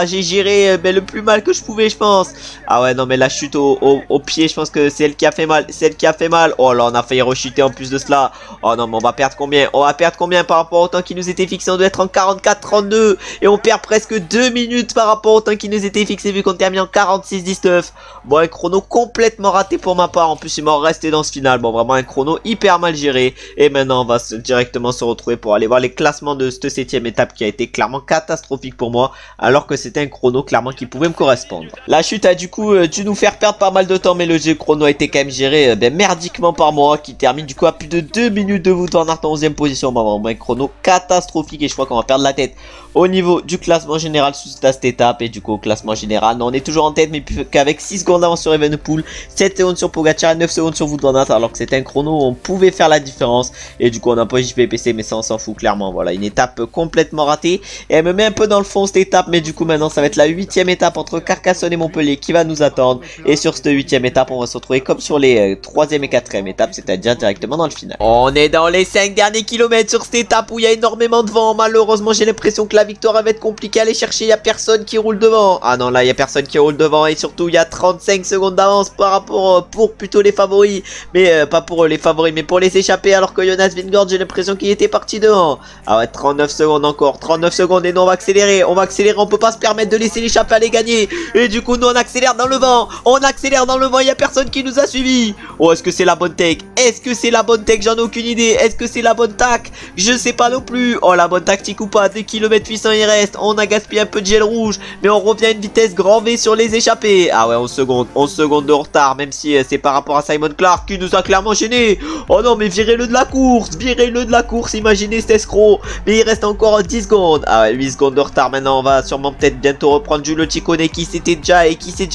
j'ai géré le plus mal que je pouvais je pense. Ah ouais, non, mais la chute au pied, je pense que c'est elle qui a fait mal. C'est elle qui a fait mal. Oh là, on a failli rechuter en plus de cela. Oh non, mais on va perdre combien? On va perdre combien par rapport au temps qui nous était fixé? On doit être en 44-32. Et on perd presque 2 minutes par rapport au temps qui nous était fixé vu qu'on termine en 46-19. Bon, un chrono complètement raté pour ma part. En plus, il m'en restait dans ce final. Bon, vraiment un chrono hyper mal géré. Et maintenant, on va directement se retrouver pour aller voir les classements de cette 7ème étape qui a été clairement catastrophique pour moi. Alors que c'était un chrono clairement qui pouvait me correspondre. La chute a du coup dû nous faire perdre pas mal de temps. Mais le jeu chrono a été quand même géré merdiquement par moi. Qui termine du coup à plus de 2 minutes de Wout van Aert en 11ème position. Bon, vraiment un chrono catastrophique. Et je crois qu'on va perdre la tête au niveau du classement général sous cette étape. Et du coup au classement général, non, on est toujours en tête mais plus qu'avec 6 secondes d'avance sur Evenepoel, 7 secondes sur Pogacar et 9 secondes sur Wout van Aert, alors que c'était un chrono où on pouvait faire la différence. Et du coup on a pas JPPC, mais ça on s'en fout clairement. Voilà, une étape complètement ratée et elle me met un peu dans le fond cette étape. Mais du coup maintenant ça va être la 8ème étape entre Carcassonne et Montpellier qui va nous attendre. Et sur cette 8ème étape on va se retrouver comme sur les 3ème et 4ème étapes, c'est-à-dire directement dans le final. On est dans les 5 derniers kilomètres sur cette étape où il y a énormément de vent. Malheureusement j'ai l'impression que la victoire va être compliquée à aller chercher. Il n'y a personne qui roule devant. Ah non, là il n'y a personne qui roule devant. Et surtout il y a 35 secondes d'avance par rapport pour plutôt les favoris. Mais pas pour les favoris mais pour les échapper. Alors que Jonas Vingegaard, j'ai l'impression qu'il était parti devant. Ah ouais, 39 secondes encore, 39 secondes. Et nous on va accélérer, on peut pas se permettre de laisser l'échappée aller gagner. Et du coup nous on accélère dans le vent. On accélère dans le vent, il n'y a personne qui nous a suivis. Oh, est-ce que c'est la bonne tech? Est-ce que c'est la bonne tech? J'en ai aucune idée. Est-ce que c'est la bonne tac? Je sais pas non plus. Oh, la bonne tactique ou pas? 2 km 800 il reste. On a gaspillé un peu de gel rouge, mais on revient à une vitesse grand V sur les échappées. Ah ouais, 11 secondes de retard, même si c'est par rapport à Simon Clark qui nous a clairement gêné. Oh non, mais virez-le de la course, imaginez cet escroc. Mais il reste encore 10 secondes. Ah ouais, 8 secondes de retard. Maintenant on va sûrement peut-être bientôt reprendre Giulio Ciccone qui s'est déjà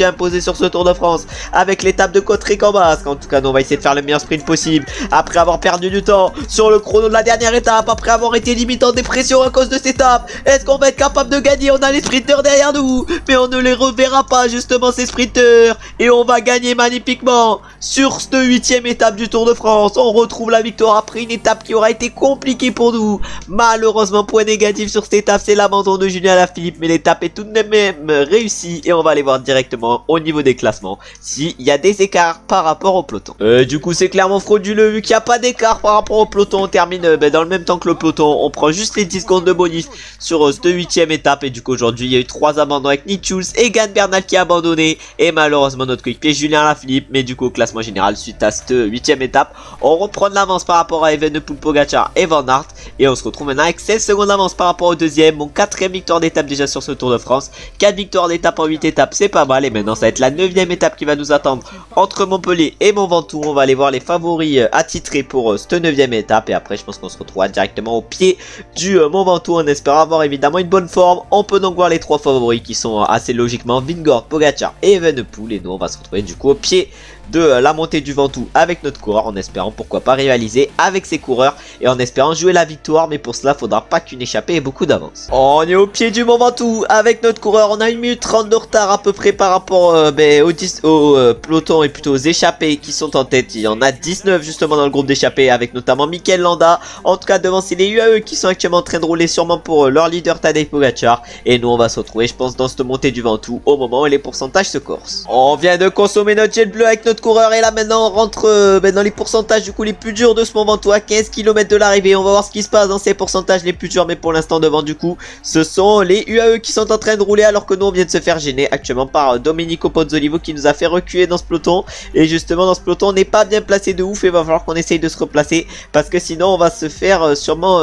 imposé sur ce Tour de France avec l'étape de Côte-Récambasque. En tout cas nous on va essayer de faire le meilleur sprint possible après avoir perdu du temps sur le chrono de la dernière étape, après avoir été limite en dépression à cause de cette étape. Est-ce qu'on va être capable de gagner? On a les sprinteurs derrière nous, mais on ne les reverra pas justement ces sprinteurs, et on va gagner magnifiquement sur cette 8ème étape du Tour de France. On retrouve la victoire après une étape qui aura été compliquée pour nous. Malheureusement, point négatif sur cette étape, c'est l'abandon de Julien Alaphilippe, mais l'étape est tout de même réussie et on va aller voir directement au niveau des classements s'il y a des écarts par rapport au peloton. Du coup c'est clairement frauduleux vu qu'il n'y a pas d'écart par rapport au peloton. On termine dans le même temps que le peloton, on prend juste les 10 secondes de bonus sur cette 8ème étape. Et du coup aujourd'hui il y a eu 3 abandons avec Nick Schulz et Egan Bernal qui a abandonné, et malheureusement notre coéquipier Julien Alaphilippe. Mais du coup au classement général suite à cette 8ème étape, on reprend de l'avance par rapport à Evenepoel, Pogacar et Van Aert, et on se retrouve maintenant avec 16 secondes d'avance par rapport au deuxième. Mon 4ème victoire d'étape déjà sur ce Tour de France, 4 victoires d'étape en 8 étapes, c'est pas mal. Et maintenant ça va être la 9ème étape qui va nous attendre entre Montpellier et Mont Ventoux. On va aller voir les favoris attitrés pour cette 9ème étape, et après je pense qu'on se retrouvera directement au pied du Mont Ventoux en espérant avoir évidemment une bonne forme. On peut donc voir les 3 favoris qui sont assez logiquement Vingegaard, Pogacar et Evenepoel, et nous on va se retrouver du coup au pied de la montée du Ventoux avec notre coureur, en espérant pourquoi pas rivaliser avec ses coureurs et en espérant jouer la victoire. Mais pour cela faudra pas qu'une échappée ait beaucoup d'avance. On est au pied du Mont Ventoux avec notre coureur. On a 1 minute 30 de retard à peu près par rapport au peloton et plutôt aux échappés qui sont en tête. Il y en a 19 justement dans le groupe d'échappés avec notamment Mikel Landa. En tout cas devant c'est les UAE qui sont actuellement en train de rouler sûrement pour leur leader Tadej Pogacar. Et nous on va se retrouver je pense dans cette montée du Ventoux au moment où les pourcentages se corsent. On vient de consommer notre gel bleu avec notre coureur, et là maintenant on rentre dans les pourcentages du coup les plus durs de ce Mont Ventoux à 15 km de l'arrivée. On va voir ce qui se passe dans ces pourcentages les plus durs, mais pour l'instant devant du coup ce sont les UAE qui sont en train de rouler, alors que nous on vient de se faire gêner actuellement par Domenico Pozzolivo qui nous a fait reculer dans ce peloton. Et justement dans ce peloton on n'est pas bien placé de ouf, et va falloir qu'on essaye de se replacer parce que sinon on va se faire sûrement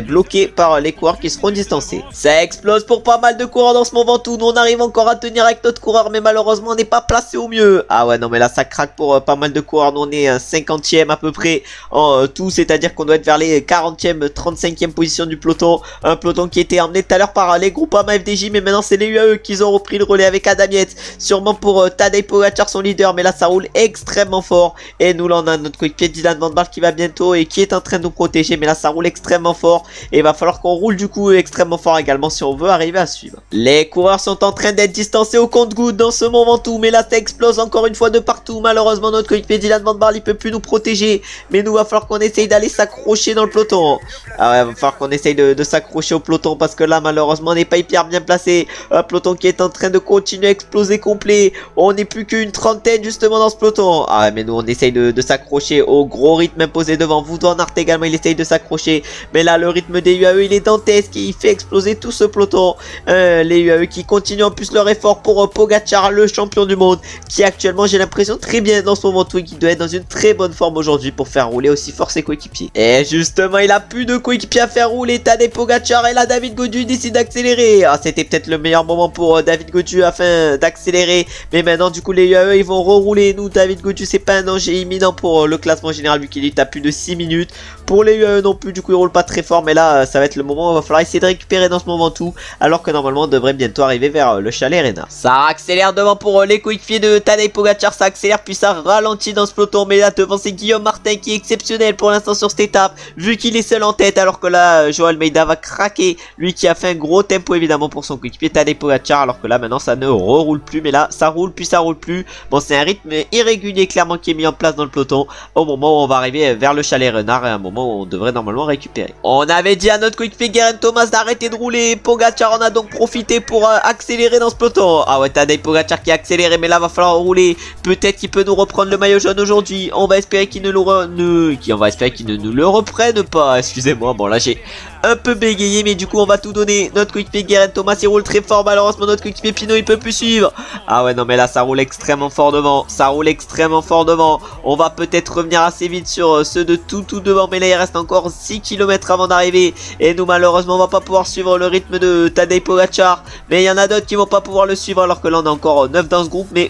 bloquer par les coureurs qui seront distancés. Ça explose pour pas mal de coureurs dans ce Mont Ventoux. Nous on arrive encore à tenir avec notre coureur, mais malheureusement on n'est pas placé au mieux. Ah ouais non, mais là ça craque pour pas mal de coureurs. Nous on est 50ème à peu près en tout, c'est à dire qu'on doit être vers les 40ème 35ème position du peloton. Un peloton qui était emmené tout à l'heure par les Groupama FDJ, mais maintenant c'est les UAE qui ont repris le relais avec Adam Yates, sûrement pour Tadej Pogacar son leader. Mais là ça roule extrêmement fort, et nous là on a notre coéquipier Dylan Van Baarle qui va bientôt et qui est en train de nous protéger. Mais là ça roule extrêmement fort, et il va falloir qu'on roule du coup extrêmement fort également si on veut arriver à suivre. Les coureurs sont en train d'être distancés au compte-gouttes dans ce Mont Ventoux, mais là ça explose encore une fois de partout. nous. Malheureusement, notre coéquipier Dylan Van Baarle, il peut plus nous protéger. Mais nous, va falloir qu'on essaye d'aller s'accrocher dans le peloton. Ah ouais, va falloir qu'on essaye de s'accrocher au peloton parce que là, malheureusement, on n'est pas hyper bien placé. Un peloton qui est en train de continuer à exploser complet. On n'est plus qu'une trentaine justement dans ce peloton. Ah ouais, mais nous, on essaye de s'accrocher au gros rythme imposé devant. Wout van Aert également, il essaye de s'accrocher. Mais là, le rythme des UAE, il est dantesque. Il fait exploser tout ce peloton. Les UAE qui continuent en plus leur effort pour Pogacar, le champion du monde, qui actuellement, j'ai l'impression, très bien dans son moment, qui doit être dans une très bonne forme aujourd'hui pour faire rouler aussi fort ses coéquipiers. Et justement, il a plus de coéquipiers à faire rouler. Tadej Pogacar et là, David Gaudu décide d'accélérer. Ah, c'était peut-être le meilleur moment pour David Gaudu afin d'accélérer. Mais maintenant, du coup, les UAE, ils vont rerouler. Nous, David Gaudu, c'est pas un danger imminent pour le classement général vu qu'il est à plus de 6 minutes. Pour les UAE non plus, du coup, ils roulent pas très fort. Mais là, ça va être le moment où il va falloir essayer de récupérer dans ce moment tout. Alors que normalement, on devrait bientôt arriver vers le Chalet Arena. Ça accélère devant pour les coéquipiers de Tadej Pogacar. Ça accélère puis ça ralentit dans ce peloton. Mais là, devant, c'est Guillaume Martin qui est exceptionnel pour l'instant sur cette étape. Vu qu'il est seul en tête. Alors que là, Joao Almeida va craquer. Lui qui a fait un gros tempo évidemment pour son coéquipier Tadej Pogacar. Alors que là, maintenant, ça ne reroule plus. Mais là, ça roule puis ça roule plus. Bon, c'est un rythme irrégulier clairement qui est mis en place dans le peloton. Au moment où on va arriver vers le Chalet Renard. Et à un moment où on devrait normalement récupérer. On avait dit à notre coéquipier Geraint Thomas d'arrêter de rouler. Pogacar en a donc profité pour accélérer dans ce peloton. Ah ouais, Tadej Pogacar qui a accéléré. Mais là, va falloir rouler. Peut-être qu'il peut nous reprendre le maillot jaune aujourd'hui. On va espérer qu'il ne nous le reprenne pas. Excusez-moi. Bon, là, j'ai un peu bégayé, mais du coup on va tout donner. Notre coéquipier Geraint Thomas il roule très fort. Malheureusement notre coéquipier Pinot il peut plus suivre. Ah ouais non mais là ça roule extrêmement fort devant. Ça roule extrêmement fort devant. On va peut-être revenir assez vite sur ceux de tout devant. Mais là il reste encore 6 km avant d'arriver. Et nous malheureusement on va pas pouvoir suivre le rythme de Tadej Pogacar. Mais il y en a d'autres qui vont pas pouvoir le suivre. Alors que là on a encore 9 dans ce groupe. Mais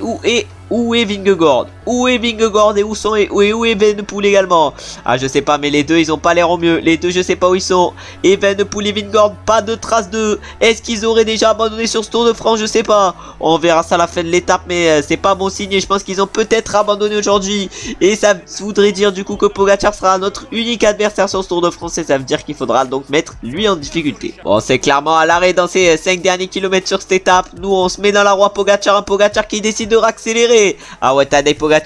où est Vingegaard? Où est Vingegaard et où est Evenepoel également? Ah je sais pas mais les deux ils ont pas l'air au mieux. Les deux je sais pas où ils sont. Evenepoel et Vingegaard pas de traces d'eux. Est-ce qu'ils auraient déjà abandonné sur ce Tour de France? Je sais pas. On verra ça à la fin de l'étape mais c'est pas bon signe. Et je pense qu'ils ont peut-être abandonné aujourd'hui. Et ça voudrait dire du coup que Pogacar sera notre unique adversaire sur ce Tour de France. Et ça veut dire qu'il faudra donc mettre lui en difficulté. Bon c'est clairement à l'arrêt dans ces 5 derniers kilomètres sur cette étape. Nous on se met dans la roue Pogacar. Un Pogacar qui décide de raccélérer. Ah ouais Tadej Pogacar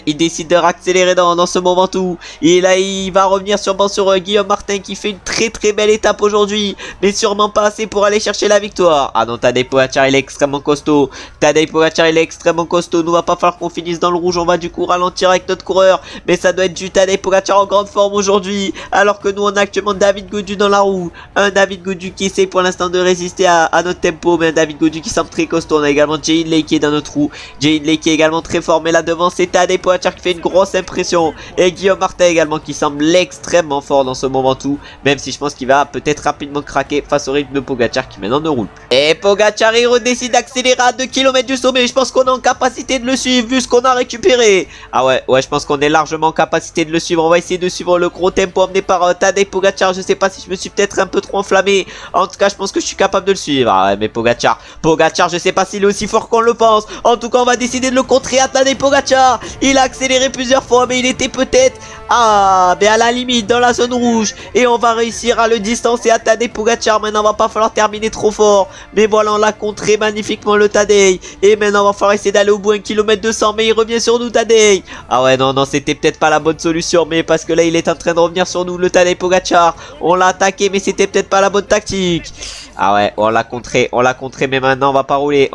il décide de raccélérer dans ce moment tout. Et là il va revenir sûrement sur Guillaume Martin qui fait une très belle étape aujourd'hui. Mais sûrement pas assez pour aller chercher la victoire. Ah non Tadej Pogacar il est extrêmement costaud. Tadej Pogacar il est extrêmement costaud. Nous va pas falloir qu'on finisse dans le rouge. On va du coup ralentir avec notre coureur. Mais ça doit être du Tadej Pogacar en grande forme aujourd'hui. Alors que nous on a actuellement David Gaudu dans la roue. Un David Gaudu qui essaie pour l'instant de résister à notre tempo. Mais un David Gaudu qui semble très costaud. On a également Jay Hindley qui est dans notre roue. Jay Hindley qui est également très fort. Mais là devant c'est Tadej Pogacar qui fait une grosse impression. Et Guillaume Martin également qui semble extrêmement fort dans ce moment tout. Même si je pense qu'il va peut-être rapidement craquer face au rythme de Pogacar qui maintenant ne roule plus. Et Pogacar il redécide d'accélérer à 2 km du sommet. Je pense qu'on est en capacité de le suivre vu ce qu'on a récupéré. Ah ouais je pense qu'on est largement en capacité de le suivre. On va essayer de suivre le gros tempo emmené par Tadej Pogacar. Je sais pas si je me suis peut-être un peu trop enflammé. En tout cas je pense que je suis capable de le suivre. Ah ouais mais Pogacar je sais pas s'il est aussi fort qu'on le pense. En tout cas on va décider de le contrer à Tadej Pogacar. Il a accéléré plusieurs fois mais il était peut-être à la limite dans la zone rouge. Et on va réussir à le distancer à Tadej Pogacar. Maintenant on va pas falloir terminer trop fort. Mais voilà on l'a contré magnifiquement le Tadej. Et maintenant on va falloir essayer d'aller au bout 1 km 200. Mais il revient sur nous Tadej. Ah ouais non c'était peut-être pas la bonne solution. Mais parce que là il est en train de revenir sur nous le Tadej Pogacar. On l'a attaqué mais c'était peut-être pas la bonne tactique. Ah ouais on l'a contré mais maintenant on va pas rouler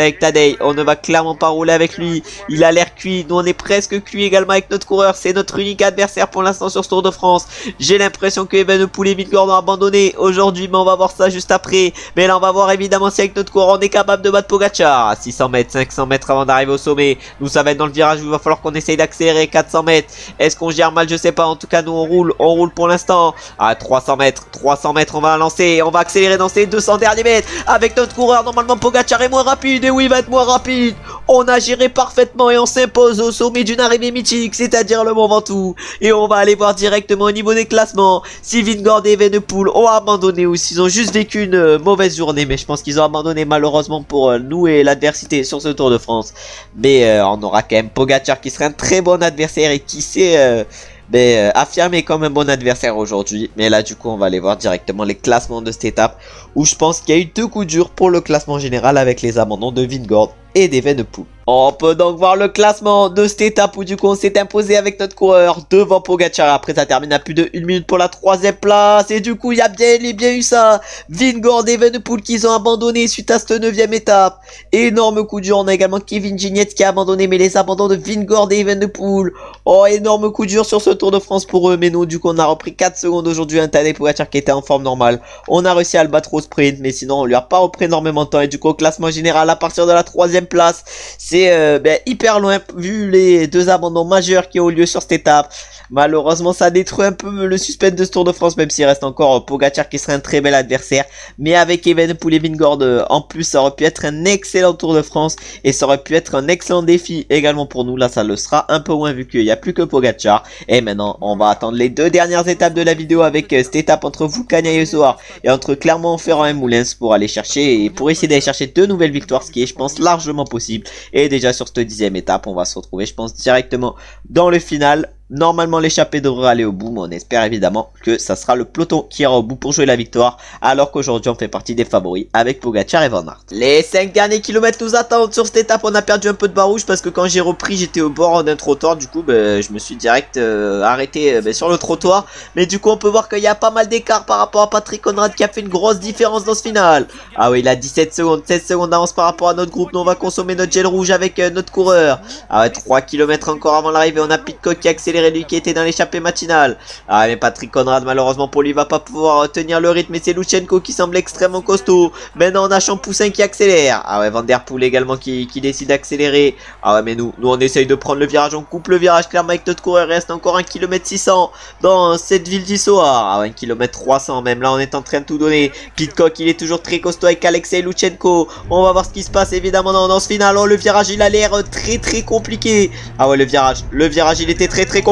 avec Tadej. On ne va clairement pas rouler avec lui. Il a l'air cuit. Nous on est presque cuit également avec notre coureur. C'est notre unique adversaire pour l'instant sur ce Tour de France. J'ai l'impression que Evenepoel et Vingegaard ont abandonné aujourd'hui. Mais on va voir ça juste après. Mais là on va voir évidemment si avec notre coureur on est capable de battre Pogacar. À 600 mètres, 500 mètres avant d'arriver au sommet. Nous ça va être dans le virage où il va falloir qu'on essaye d'accélérer. 400 mètres. Est-ce qu'on gère mal? Je sais pas. En tout cas nous on roule pour l'instant. À 300 mètres on va lancer. On va accélérer dans ces 200 derniers mètres. Avec notre coureur normalement Pogacar est moins rapide. Et oui il va être moins rapide. On a géré parfaitement et on s'impose au sommet d'une arrivée mythique, c'est-à-dire le Mont Ventoux. Et on va aller voir directement au niveau des classements si Vingegaard et Evenepoel ont abandonné ou s'ils ont juste vécu une mauvaise journée. Mais je pense qu'ils ont abandonné malheureusement pour nous et l'adversité sur ce Tour de France. Mais on aura quand même Pogacar qui serait un très bon adversaire et qui sait affirmé comme un bon adversaire aujourd'hui. Mais là du coup on va aller voir directement les classements de cette étape où je pense qu'il y a eu 2 coups durs pour le classement général avec les abandons de Vingegaard et d'Evenepoel. On peut donc voir le classement de cette étape où du coup on s'est imposé avec notre coureur devant Pogacar. Après ça termine à plus de 1 minute pour la 3e place. Et du coup il y a bien eu ça. Vingegaard et Evenepoel qui ont abandonné suite à cette 9e étape. Énorme coup dur. On a également Kevin Gignac qui a abandonné, mais les abandons de Vingegaard et Evenepoel. Oh, énorme coup dur sur ce Tour de France pour eux. Mais nous du coup on a repris 4 secondes aujourd'hui. Un Tadej Pogacar qui était en forme normale. On a réussi à le battre au sprint, mais sinon on lui a pas repris énormément de temps. Et du coup au classement général à partir de la 3e place, c'est hyper loin vu les 2 abandons majeurs qui ont eu lieu sur cette étape. Malheureusement ça détruit un peu le suspense de ce Tour de France, même s'il reste encore Pogacar qui serait un très bel adversaire. Mais avec Evenepoel et Vingegaard en plus, ça aurait pu être un excellent Tour de France. Et ça aurait pu être un excellent défi également pour nous. Là ça le sera un peu moins vu qu'il n'y a plus que Pogacar. Et maintenant on va attendre les 2 dernières étapes de la vidéo, avec cette étape entre Vulcania et Zoar et entre Clermont-Ferrand et Moulins, pour aller chercher et pour essayer d'aller chercher 2 nouvelles victoires, ce qui est je pense largement possible. Et déjà sur cette 10e étape on va se retrouver je pense directement dans le final. Normalement l'échappée devrait aller au bout, mais on espère évidemment que ça sera le peloton qui ira au bout pour jouer la victoire, alors qu'aujourd'hui on fait partie des favoris avec Pogacar et Van Aert. Les 5 derniers kilomètres nous attendent. Sur cette étape on a perdu un peu de barre rouge parce que quand j'ai repris j'étais au bord d'un trottoir. Du coup je me suis direct arrêté sur le trottoir. Mais du coup on peut voir qu'il y a pas mal d'écart par rapport à Patrick Conrad qui a fait une grosse différence dans ce final. Ah oui, il a 17 secondes, 16 secondes d'avance par rapport à notre groupe. Nous on va consommer notre gel rouge avec notre coureur. Ah ouais, 3 km encore avant l'arrivée. On a Pidcock qui a accéléré, lui qui était dans l'échappée matinale. Ah mais Patrick Conrad malheureusement pour lui va pas pouvoir tenir le rythme, et c'est Lutsenko qui semble extrêmement costaud. Maintenant on a Champoussin qui accélère. Ah ouais, Van Der Poel également qui décide d'accélérer. Ah ouais, mais nous on essaye de prendre le virage, on coupe le virage clairement avec notre coureur. Il reste encore 1 km 600 dans cette ville d'Issoar. Ah ouais, 1 km 300 même, là on est en train de tout donner. Pidcock il est toujours très costaud avec Alexei Lutsenko. On va voir ce qui se passe évidemment dans ce final. Oh, le virage il a l'air très compliqué. Ah ouais, le virage il était très compliqué.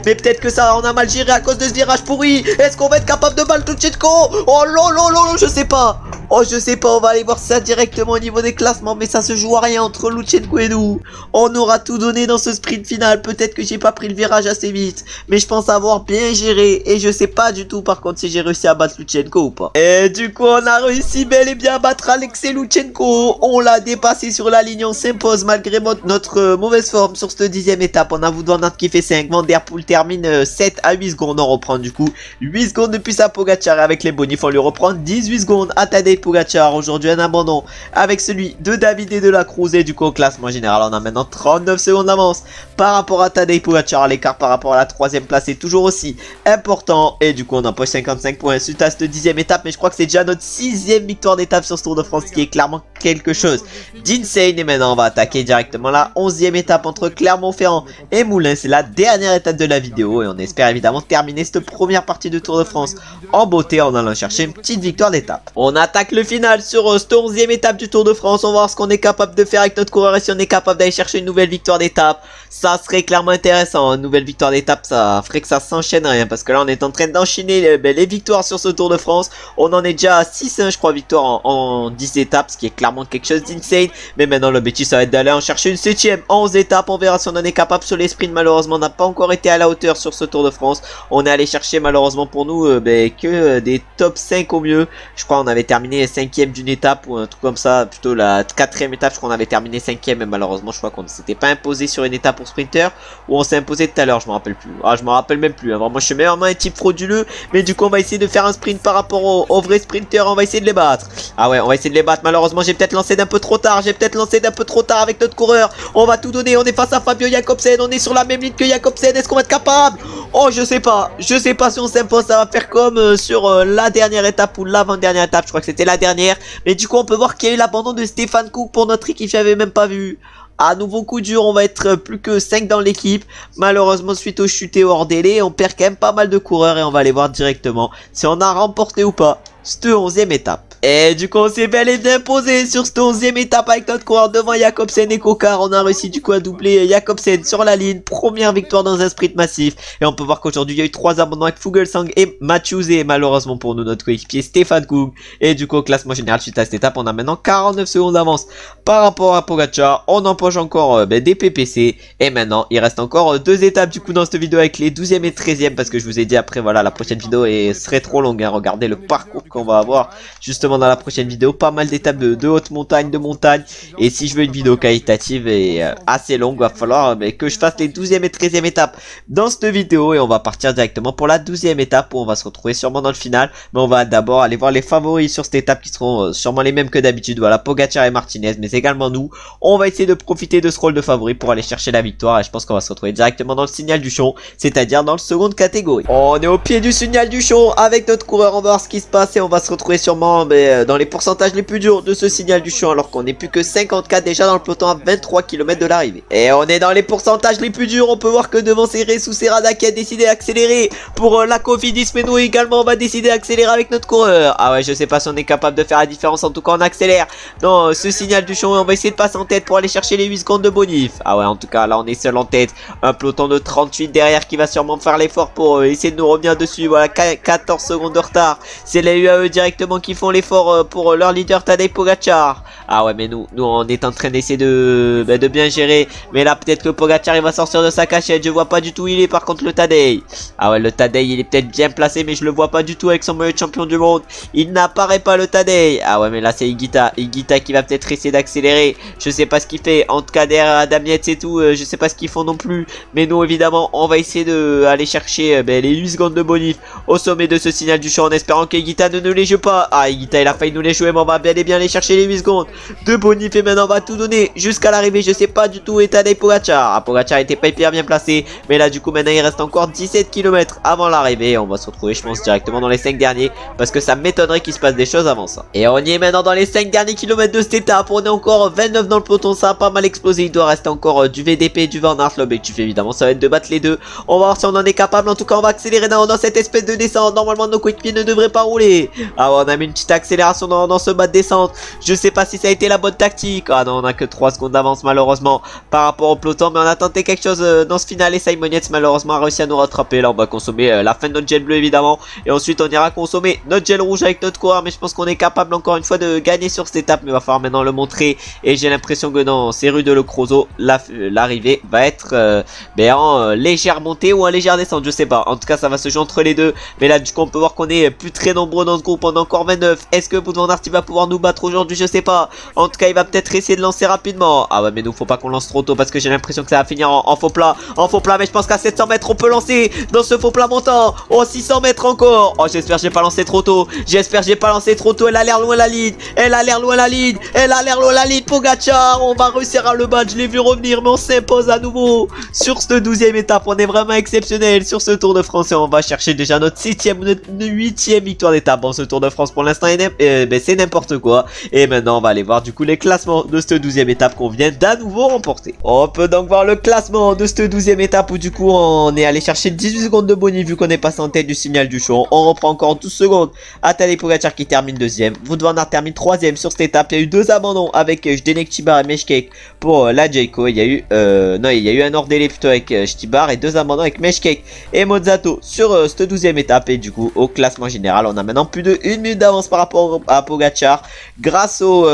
Mais peut-être que ça on a mal géré à cause de ce virage pourri. Est-ce qu'on va être capable de battre Lutsenko? Oh lolo, je sais pas. Oh je sais pas, on va aller voir ça directement au niveau des classements. Mais ça se joue à rien entre Lutsenko et nous. On aura tout donné dans ce sprint final. Peut-être que j'ai pas pris le virage assez vite, mais je pense avoir bien géré. Et je sais pas du tout par contre si j'ai réussi à battre Lutsenko ou pas. Et du coup on a réussi bel et bien à battre Alexei Lutsenko. On l'a dépassé sur la ligne, on s'impose malgré notre mauvaise forme sur cette 10e étape. On a Wout van Aert qui fait 5, Van Der Poel termine 7 à 8 secondes. On reprend du coup 8 secondes depuis sa Pogacar, et avec les bonifs on lui reprend 18 secondes à Tadej Pogacar. Aujourd'hui un abandon avec celui de David et de la Cruz. Et du coup au classement général on a maintenant 39 secondes d'avance par rapport à Tadej Pogacar. L'écart par rapport à la 3e place est toujours aussi important, et du coup on empoche 55 points suite à cette 10e étape. Mais je crois que c'est déjà notre 6e victoire d'étape sur ce Tour de France, qui est clairement quelque chose d'insane. Et maintenant on va attaquer directement la 11e étape entre Clermont-Ferrand et Moulins. C'est la dernière étape de la vidéo, et on espère évidemment terminer cette première partie de Tour de France en beauté en allant chercher une petite victoire d'étape. On attaque le final sur cette 11e étape du Tour de France. On va voir ce qu'on est capable de faire avec notre coureur et si on est capable d'aller chercher une nouvelle victoire d'étape. Ça serait clairement intéressant. Une nouvelle victoire d'étape, ça ferait que ça s'enchaînerait, parce que là on est en train d'enchaîner les victoires sur ce Tour de France. On en est déjà à 6 je crois victoires en 10 étapes, ce qui est clairement quelque chose d'insane. Mais maintenant l'objectif ça va être d'aller en chercher une 7e en 11 étapes. On verra si on en est capable sur les sprints. Malheureusement on n'a pas encore été à la hauteur sur ce Tour de France. On est allé chercher malheureusement pour nous que des top 5 au mieux. Je crois on avait terminé 5e d'une étape ou un truc comme ça, plutôt la 4e étape. Je crois qu'on avait terminé 5e, et malheureusement je crois qu'on ne s'était pas imposé sur une étape pour sprinter, ou on s'est imposé tout à l'heure, je me rappelle plus. Ah, je me rappelle même plus, hein. Vraiment je suis vraiment un type frauduleux. Mais du coup on va essayer de faire un sprint par rapport aux vrais sprinters. On va essayer de les battre. Ah ouais, on va essayer de les battre. Malheureusement j'ai peut-être lancé d'un peu trop tard. Avec notre coureur. On va tout donner, on est face à Fabio Jakobsen. On est sur la même ligne que Jakobsen. Est-ce qu'on va être capable? Oh je sais pas si on s'impose. Ça va faire comme sur la dernière étape ou l'avant-dernière étape. Je crois que c'était la dernière. Mais du coup on peut voir qu'il y a eu l'abandon de Stefan Koch pour notre équipe. J'avais même pas vu. À nouveau coup dur, on va être plus que 5 dans l'équipe. Malheureusement suite au chuté hors délai, on perd quand même pas mal de coureurs, et on va aller voir directement si on a remporté ou pas cette 11e étape. Et du coup on s'est bel et bien posé sur cette 11e étape avec notre coureur devant Jakobsen et Coquard. On a réussi du coup à doubler Jakobsen sur la ligne. Première victoire dans un sprint massif. Et on peut voir qu'aujourd'hui il y a eu 3 abandons avec Fuglsang et Matthews, et malheureusement pour nous notre coéquipier Stefan Koch. Et du coup au classement général suite à cette étape on a maintenant 49 secondes d'avance par rapport à Pogacar. On empoche encore des PPC. Et maintenant il reste encore 2 étapes du coup dans cette vidéo, avec les 12e et 13e, parce que je vous ai dit après voilà la prochaine vidéo serait trop longue, hein. Regardez le parcours qu'on va avoir justement dans la prochaine vidéo. Pas mal d'étapes de haute montagne, de montagne. Et si je veux une vidéo qualitative et assez longue, va falloir que je fasse les 12e et 13e étapes dans cette vidéo. Et on va partir directement pour la 12e étape où on va se retrouver sûrement dans le final. Mais on va d'abord aller voir les favoris sur cette étape qui seront sûrement les mêmes que d'habitude. Voilà, Pogacar et Martinez, mais également nous. On va essayer de profiter de ce rôle de favori pour aller chercher la victoire. Et je pense qu'on va se retrouver directement dans le signal du champ, c'est-à-dire dans le seconde catégorie. On est au pied du signal du champ avec notre coureur, on va voir ce qui se passe et on va se retrouver sûrement dans les pourcentages les plus durs de ce signal du champ, alors qu'on n'est plus que 54 déjà dans le peloton à 23 km de l'arrivée. Et on est dans les pourcentages les plus durs, on peut voir que devant c'est Resou Serrada qui a décidé d'accélérer pour la Cofidis, mais nous également on va décider d'accélérer avec notre coureur. Ah ouais, je sais pas si on est capable de faire la différence, en tout cas on accélère dans ce signal du champ et on va essayer de passer en tête pour aller chercher les 8 secondes de bonif. Ah ouais, en tout cas là on est seul en tête, un peloton de 38 derrière qui va sûrement faire l'effort pour essayer de nous revenir dessus. Voilà, 14 secondes de retard, c'est les UAE directement qui font l'effort pour leur leader Tadej Pogacar. Ah ouais, mais nous on est en train d'essayer de bien gérer, mais là peut-être que Pogacar il va sortir de sa cachette, je vois pas du tout où il est par contre le Tadej. Ah ouais, le Tadej il est peut-être bien placé, mais je le vois pas du tout avec son maillot de champion du monde, il n'apparaît pas le Tadej. Ah ouais, mais là c'est Higuita qui va peut-être essayer d'accélérer, je sais pas ce qu'il fait, en tout cas derrière Adam Yates et tout, je sais pas ce qu'ils font non plus, mais nous évidemment on va essayer de aller chercher les 8 secondes de bonif au sommet de ce signal du champ en espérant que Higuita ne nous les joue pas. Ah, Higuita il a failli nous les jouer, mais on va bel et bien aller chercher les 8 secondes de bonif et maintenant on va tout donner jusqu'à l'arrivée. Je sais pas du tout où est Tadej Pogacar. Ah, Pogacar était pas hyper bien placé, mais là du coup maintenant il reste encore 17 km avant l'arrivée. On va se retrouver je pense directement dans les 5 derniers, parce que ça m'étonnerait qu'il se passe des choses avant ça. Et on y est maintenant dans les 5 derniers kilomètres de cette étape. On est encore 29 dans le peloton, ça a pas mal explosé. Il doit rester encore du VDP et du Van Aert. L'objectif évidemment ça va être de battre les deux. On va voir si on en est capable. En tout cas on va accélérer dans cette espèce de descente. Normalement nos coéquipiers ne devraient pas rouler. Ah ouais, on a mis une petite accélération dans ce bas de descente. Je sais pas si ça a été la bonne tactique. Ah non, on a que 3 secondes d'avance malheureusement par rapport au peloton, mais on a tenté quelque chose dans ce final et Simon Yates malheureusement a réussi à nous rattraper. Là on va consommer la fin de notre gel bleu évidemment, et ensuite on ira consommer notre gel rouge avec notre coureur, mais je pense qu'on est capable encore une fois de gagner sur cette étape, mais il va falloir maintenant le montrer. Et j'ai l'impression que dans ces rues de Le Creusot, l'arrivée va être en légère montée ou en légère descente, je sais pas. En tout cas ça va se jouer entre les deux, mais là du coup on peut voir qu'on est plus très nombreux dans ce groupe. On est encore 29. Est-ce que Wout van Aert il va pouvoir nous battre aujourd'hui? Je sais pas. En tout cas il va peut-être essayer de lancer rapidement. Ah ouais, mais nous faut pas qu'on lance trop tôt parce que j'ai l'impression que ça va finir en faux plat. En faux plat, mais je pense qu'à 700 mètres on peut lancer dans ce faux plat montant. Oh, 600 mètres encore. Oh, j'espère que j'ai pas lancé trop tôt. J'espère que j'ai pas lancé trop tôt. Elle a l'air loin la lead. Elle a l'air loin la lead. Elle a l'air loin la lead. Pogacar, on va réussir à le battre. Je l'ai vu revenir, mais on s'impose à nouveau sur cette 12e étape. On est vraiment exceptionnel sur ce Tour de France et on va chercher déjà notre 7e, notre 8e victoire d'étape. Bon, ce Tour de France pour l'instant c'est n'importe quoi. Et maintenant on va aller voir du coup les classements de cette 12e étape qu'on vient d'à nouveau remporter. On peut donc voir le classement de cette 12e étape où du coup on est allé chercher 18 secondes de bonus vu qu'on est passé en tête du signal du champ. On reprend encore 12 secondes à Tadej Pogacar qui termine 2e. Wout van Aert termine 3e sur cette étape. Il y a eu 2 abandons avec Zdenek Štibar et Meškek pour la Jayco. Il y a eu il y a eu un hors délai plutôt avec Štibar et 2 abandons avec Meškek et Mozzato sur cette 12e étape. Et du coup au classement général on a maintenant plus de 1 minute d'avance par rapport à Pogacar. Grâce aux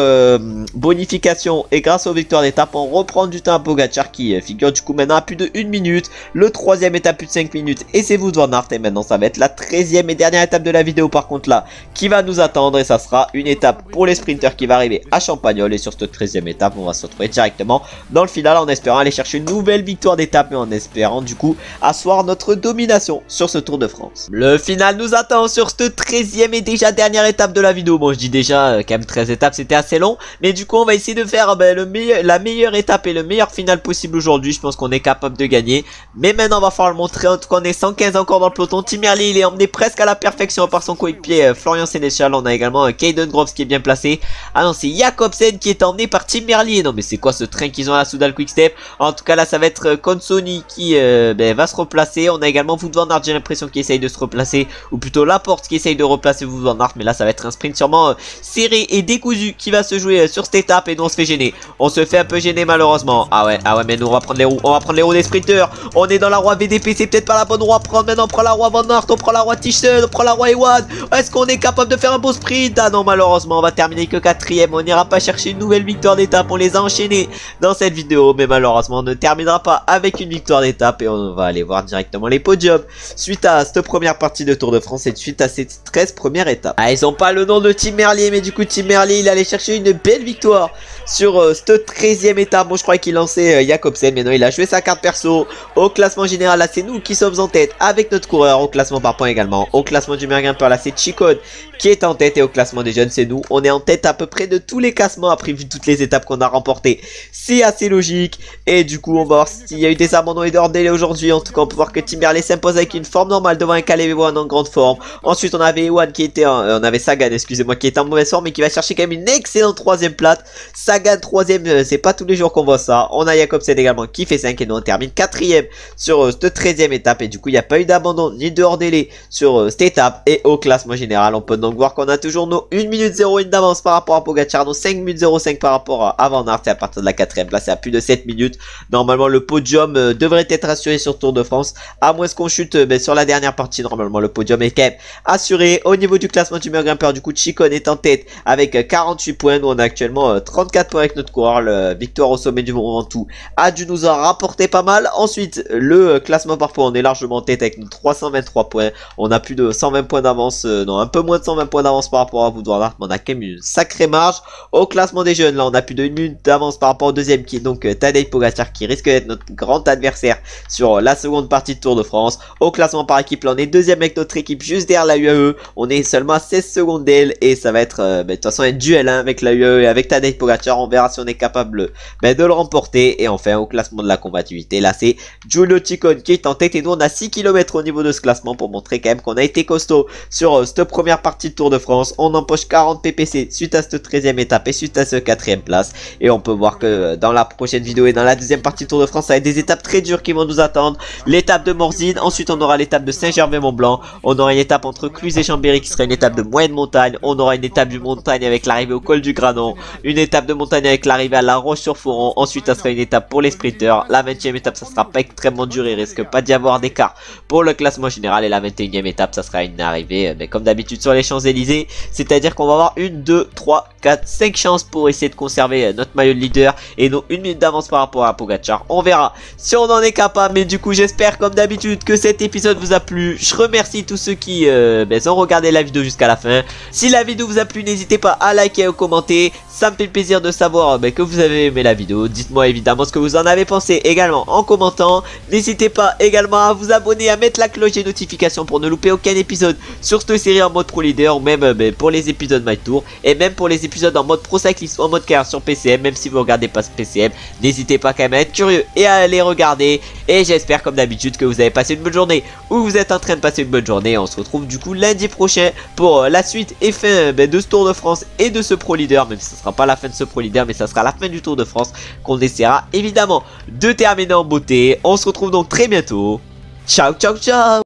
bonifications et grâce aux victoires d'étape, on reprend du temps à Pogacar qui figure du coup maintenant à plus de 1 minute. Le 3e est à plus de 5 minutes et c'est Wout van Aert. Et maintenant ça va être la 13e et dernière étape de la vidéo par contre là qui va nous attendre, et ça sera une étape pour les sprinters qui va arriver à Champagnole. Et sur cette 13e étape on va se retrouver directement dans le final en espérant aller chercher une nouvelle victoire d'étape et en espérant du coup asseoir notre domination sur ce Tour de France. Le final nous attend sur cette 13e et déjà dernière étape de la vidéo. Bon, je dis déjà quand même 13 étapes c'était assez long, mais du coup on va essayer de faire la meilleure étape et le meilleur final possible aujourd'hui. Je pense qu'on est capable de gagner, mais maintenant on va falloir le montrer. En tout cas on est 115 encore dans le peloton. Tim Merlier il est emmené presque à la perfection par son coéquipier Florian Sénéchal. On a également Caden Groves qui est bien placé. Ah non, c'est Jakobsen qui est emmené par Tim Merlier. Non mais c'est quoi ce train qu'ils ont à la Soudal Quick-Step? En tout cas là ça va être Consoni qui va se replacer. On a également Wout van Aert, j'ai l'impression qu'il essaye de se replacer, ou plutôt Laporte qui essaye de replacer Wout van Aert, mais là ça va être un sprint sûrement serré et décousu qui va se jouer sur cette étape. Et nous on se fait gêner, on se fait un peu gêner malheureusement. Ah ouais mais nous on va prendre les roues, des sprinters. On est dans la roue VDP, c'est peut-être pas la bonne roue à prendre. Maintenant on prend la roue Van Aert, on prend la roue Thyssen, on prend la roue Ewan. Est-ce qu'on est capable de faire un beau sprint? Ah non, malheureusement on va terminer que 4e. On n'ira pas chercher une nouvelle victoire d'étape, on les a enchaînés dans cette vidéo, mais malheureusement on ne terminera pas avec une victoire d'étape. Et on va aller voir directement les podiums suite à cette première partie de Tour de France et suite à ces 13 première étape. Ah, ils ont pas le nom de Team Merlier, mais du coup Team Merlier il allait chercher une belle victoire sur cette 13e étape. Bon, je croyais qu'il lançait Jacobsen, mais non, il a joué sa carte perso. Au classement général, là c'est nous qui sommes en tête avec notre coureur. Au classement par points également. Au classement du meilleur grimpeur, là c'est Chicone qui est en tête, et au classement des jeunes c'est nous. On est en tête à peu près de tous les classements après vu toutes les étapes qu'on a remportées. C'est assez logique, et du coup on va voir s'il y a eu des abandons et des hors-délai aujourd'hui. En tout cas on peut voir que Team Merlier s'impose avec une forme normale devant un Caleb Ewan en grande forme. Ensuite on avait Ewan qui était on avait Sagan, excusez-moi, qui était en mauvaise forme mais qui va chercher quand même une excellente 3ème place. Sagan 3ème, c'est pas tous les jours qu'on voit ça. On a Jacobsen également qui fait 5, et nous on termine 4ème sur cette 13ème étape, et du coup il n'y a pas eu d'abandon ni de hors-délai sur cette étape. Et au classement général on peut donc voir qu'on a toujours nos 1 minute 01 d'avance par rapport à Pogacar, nos 5 minutes 05 par rapport à Van Aert, et à partir de la 4ème place c'est à plus de 7 minutes. Normalement le podium devrait être assuré sur Tour de France, à moins qu'on chute sur la dernière partie. Normalement le podium est quand même assuré. Au niveau du classement du meilleur grimpeur, du coup Chicone est en tête avec 48 points. Nous on a actuellement 34 points avec notre coureur. Le victoire au sommet du Mont Ventoux a dû nous en rapporter pas mal. Ensuite le classement par points, on est largement en tête avec nos 323 points. On a plus de 120 points d'avance, non un peu moins de 120 points d'avance par rapport à Wout van Aert, mais on a quand même une sacrée marge. Au classement des jeunes, là on a plus de 1 minute d'avance par rapport au deuxième qui est donc Tadej Pogacar, qui risque d'être notre grand adversaire sur la seconde partie de Tour de France. Au classement par équipe, là on est deuxième avec notre équipe juste derrière la UAE. On est seulement à 16 secondes d'elle, et ça va être de toute façon un duel avec la UAE et avec Tadej Pogacar. On verra si on est capable de le remporter. Et enfin au classement de la combativité, là c'est Giulio Ciccone qui est en tête, et nous on a 6 km au niveau de ce classement pour montrer quand même qu'on a été costaud sur cette première partie de Tour de France. On empoche 40 PPC suite à cette 13ème étape et suite à ce 4ème place, et on peut voir que dans la prochaine vidéo et dans la deuxième partie de Tour de France, ça va être des étapes très dures qui vont nous attendre. L'étape de Morzine, ensuite on aura l'étape de Saint-Gervais-Mont-Blanc, on aura une étape entre Cluse et Chambéry qui sera une étape de moyenne montagne, on aura une étape de montagne avec l'arrivée au col du Granon, une étape de montagne avec l'arrivée à La Roche-sur-Foron. Ensuite ça sera une étape pour les sprinteurs. La 20ème étape ça sera pas extrêmement dur, il risque pas d'y avoir d'écart pour le classement général, et la 21ème étape ça sera une arrivée comme d'habitude sur les Champs-Élysées, c'est-à-dire qu'on va avoir 1, 2, 3, 4, 5 chances pour essayer de conserver notre maillot de leader et nos 1 minute d'avance par rapport à Pogacar. On verra si on en est capable, mais du coup j'espère comme d'habitude que cet épisode vous a plu. Je remercie tous ceux qui ont regardé la vidéo jusqu'à la fin. Si la vidéo vous a plu, n'hésitez pas à liker et à commenter, ça me fait plaisir de savoir que vous avez aimé la vidéo. Dites-moi évidemment ce que vous en avez pensé également en commentant. N'hésitez pas également à vous abonner, à mettre la cloche des notifications pour ne louper aucun épisode sur cette série en mode Pro Leader, ou même pour les épisodes My Tour, et même pour les épisodes en mode Pro Cyclist ou en mode carrière sur PCM. Même si vous regardez pas ce PCM, n'hésitez pas quand même à être curieux et à aller regarder. Et j'espère comme d'habitude que vous avez passé une bonne journée, ou vous êtes en train de passer une bonne journée. On se retrouve du coup lundi prochain pour la suite et fin de ce Tour de France et de ce Pro Leader, même si ce sera pas la fin de ce Pro Leader, mais ça sera la fin du Tour de France qu'on essaiera évidemment de terminer en beauté. On se retrouve donc très bientôt. Ciao ciao ciao.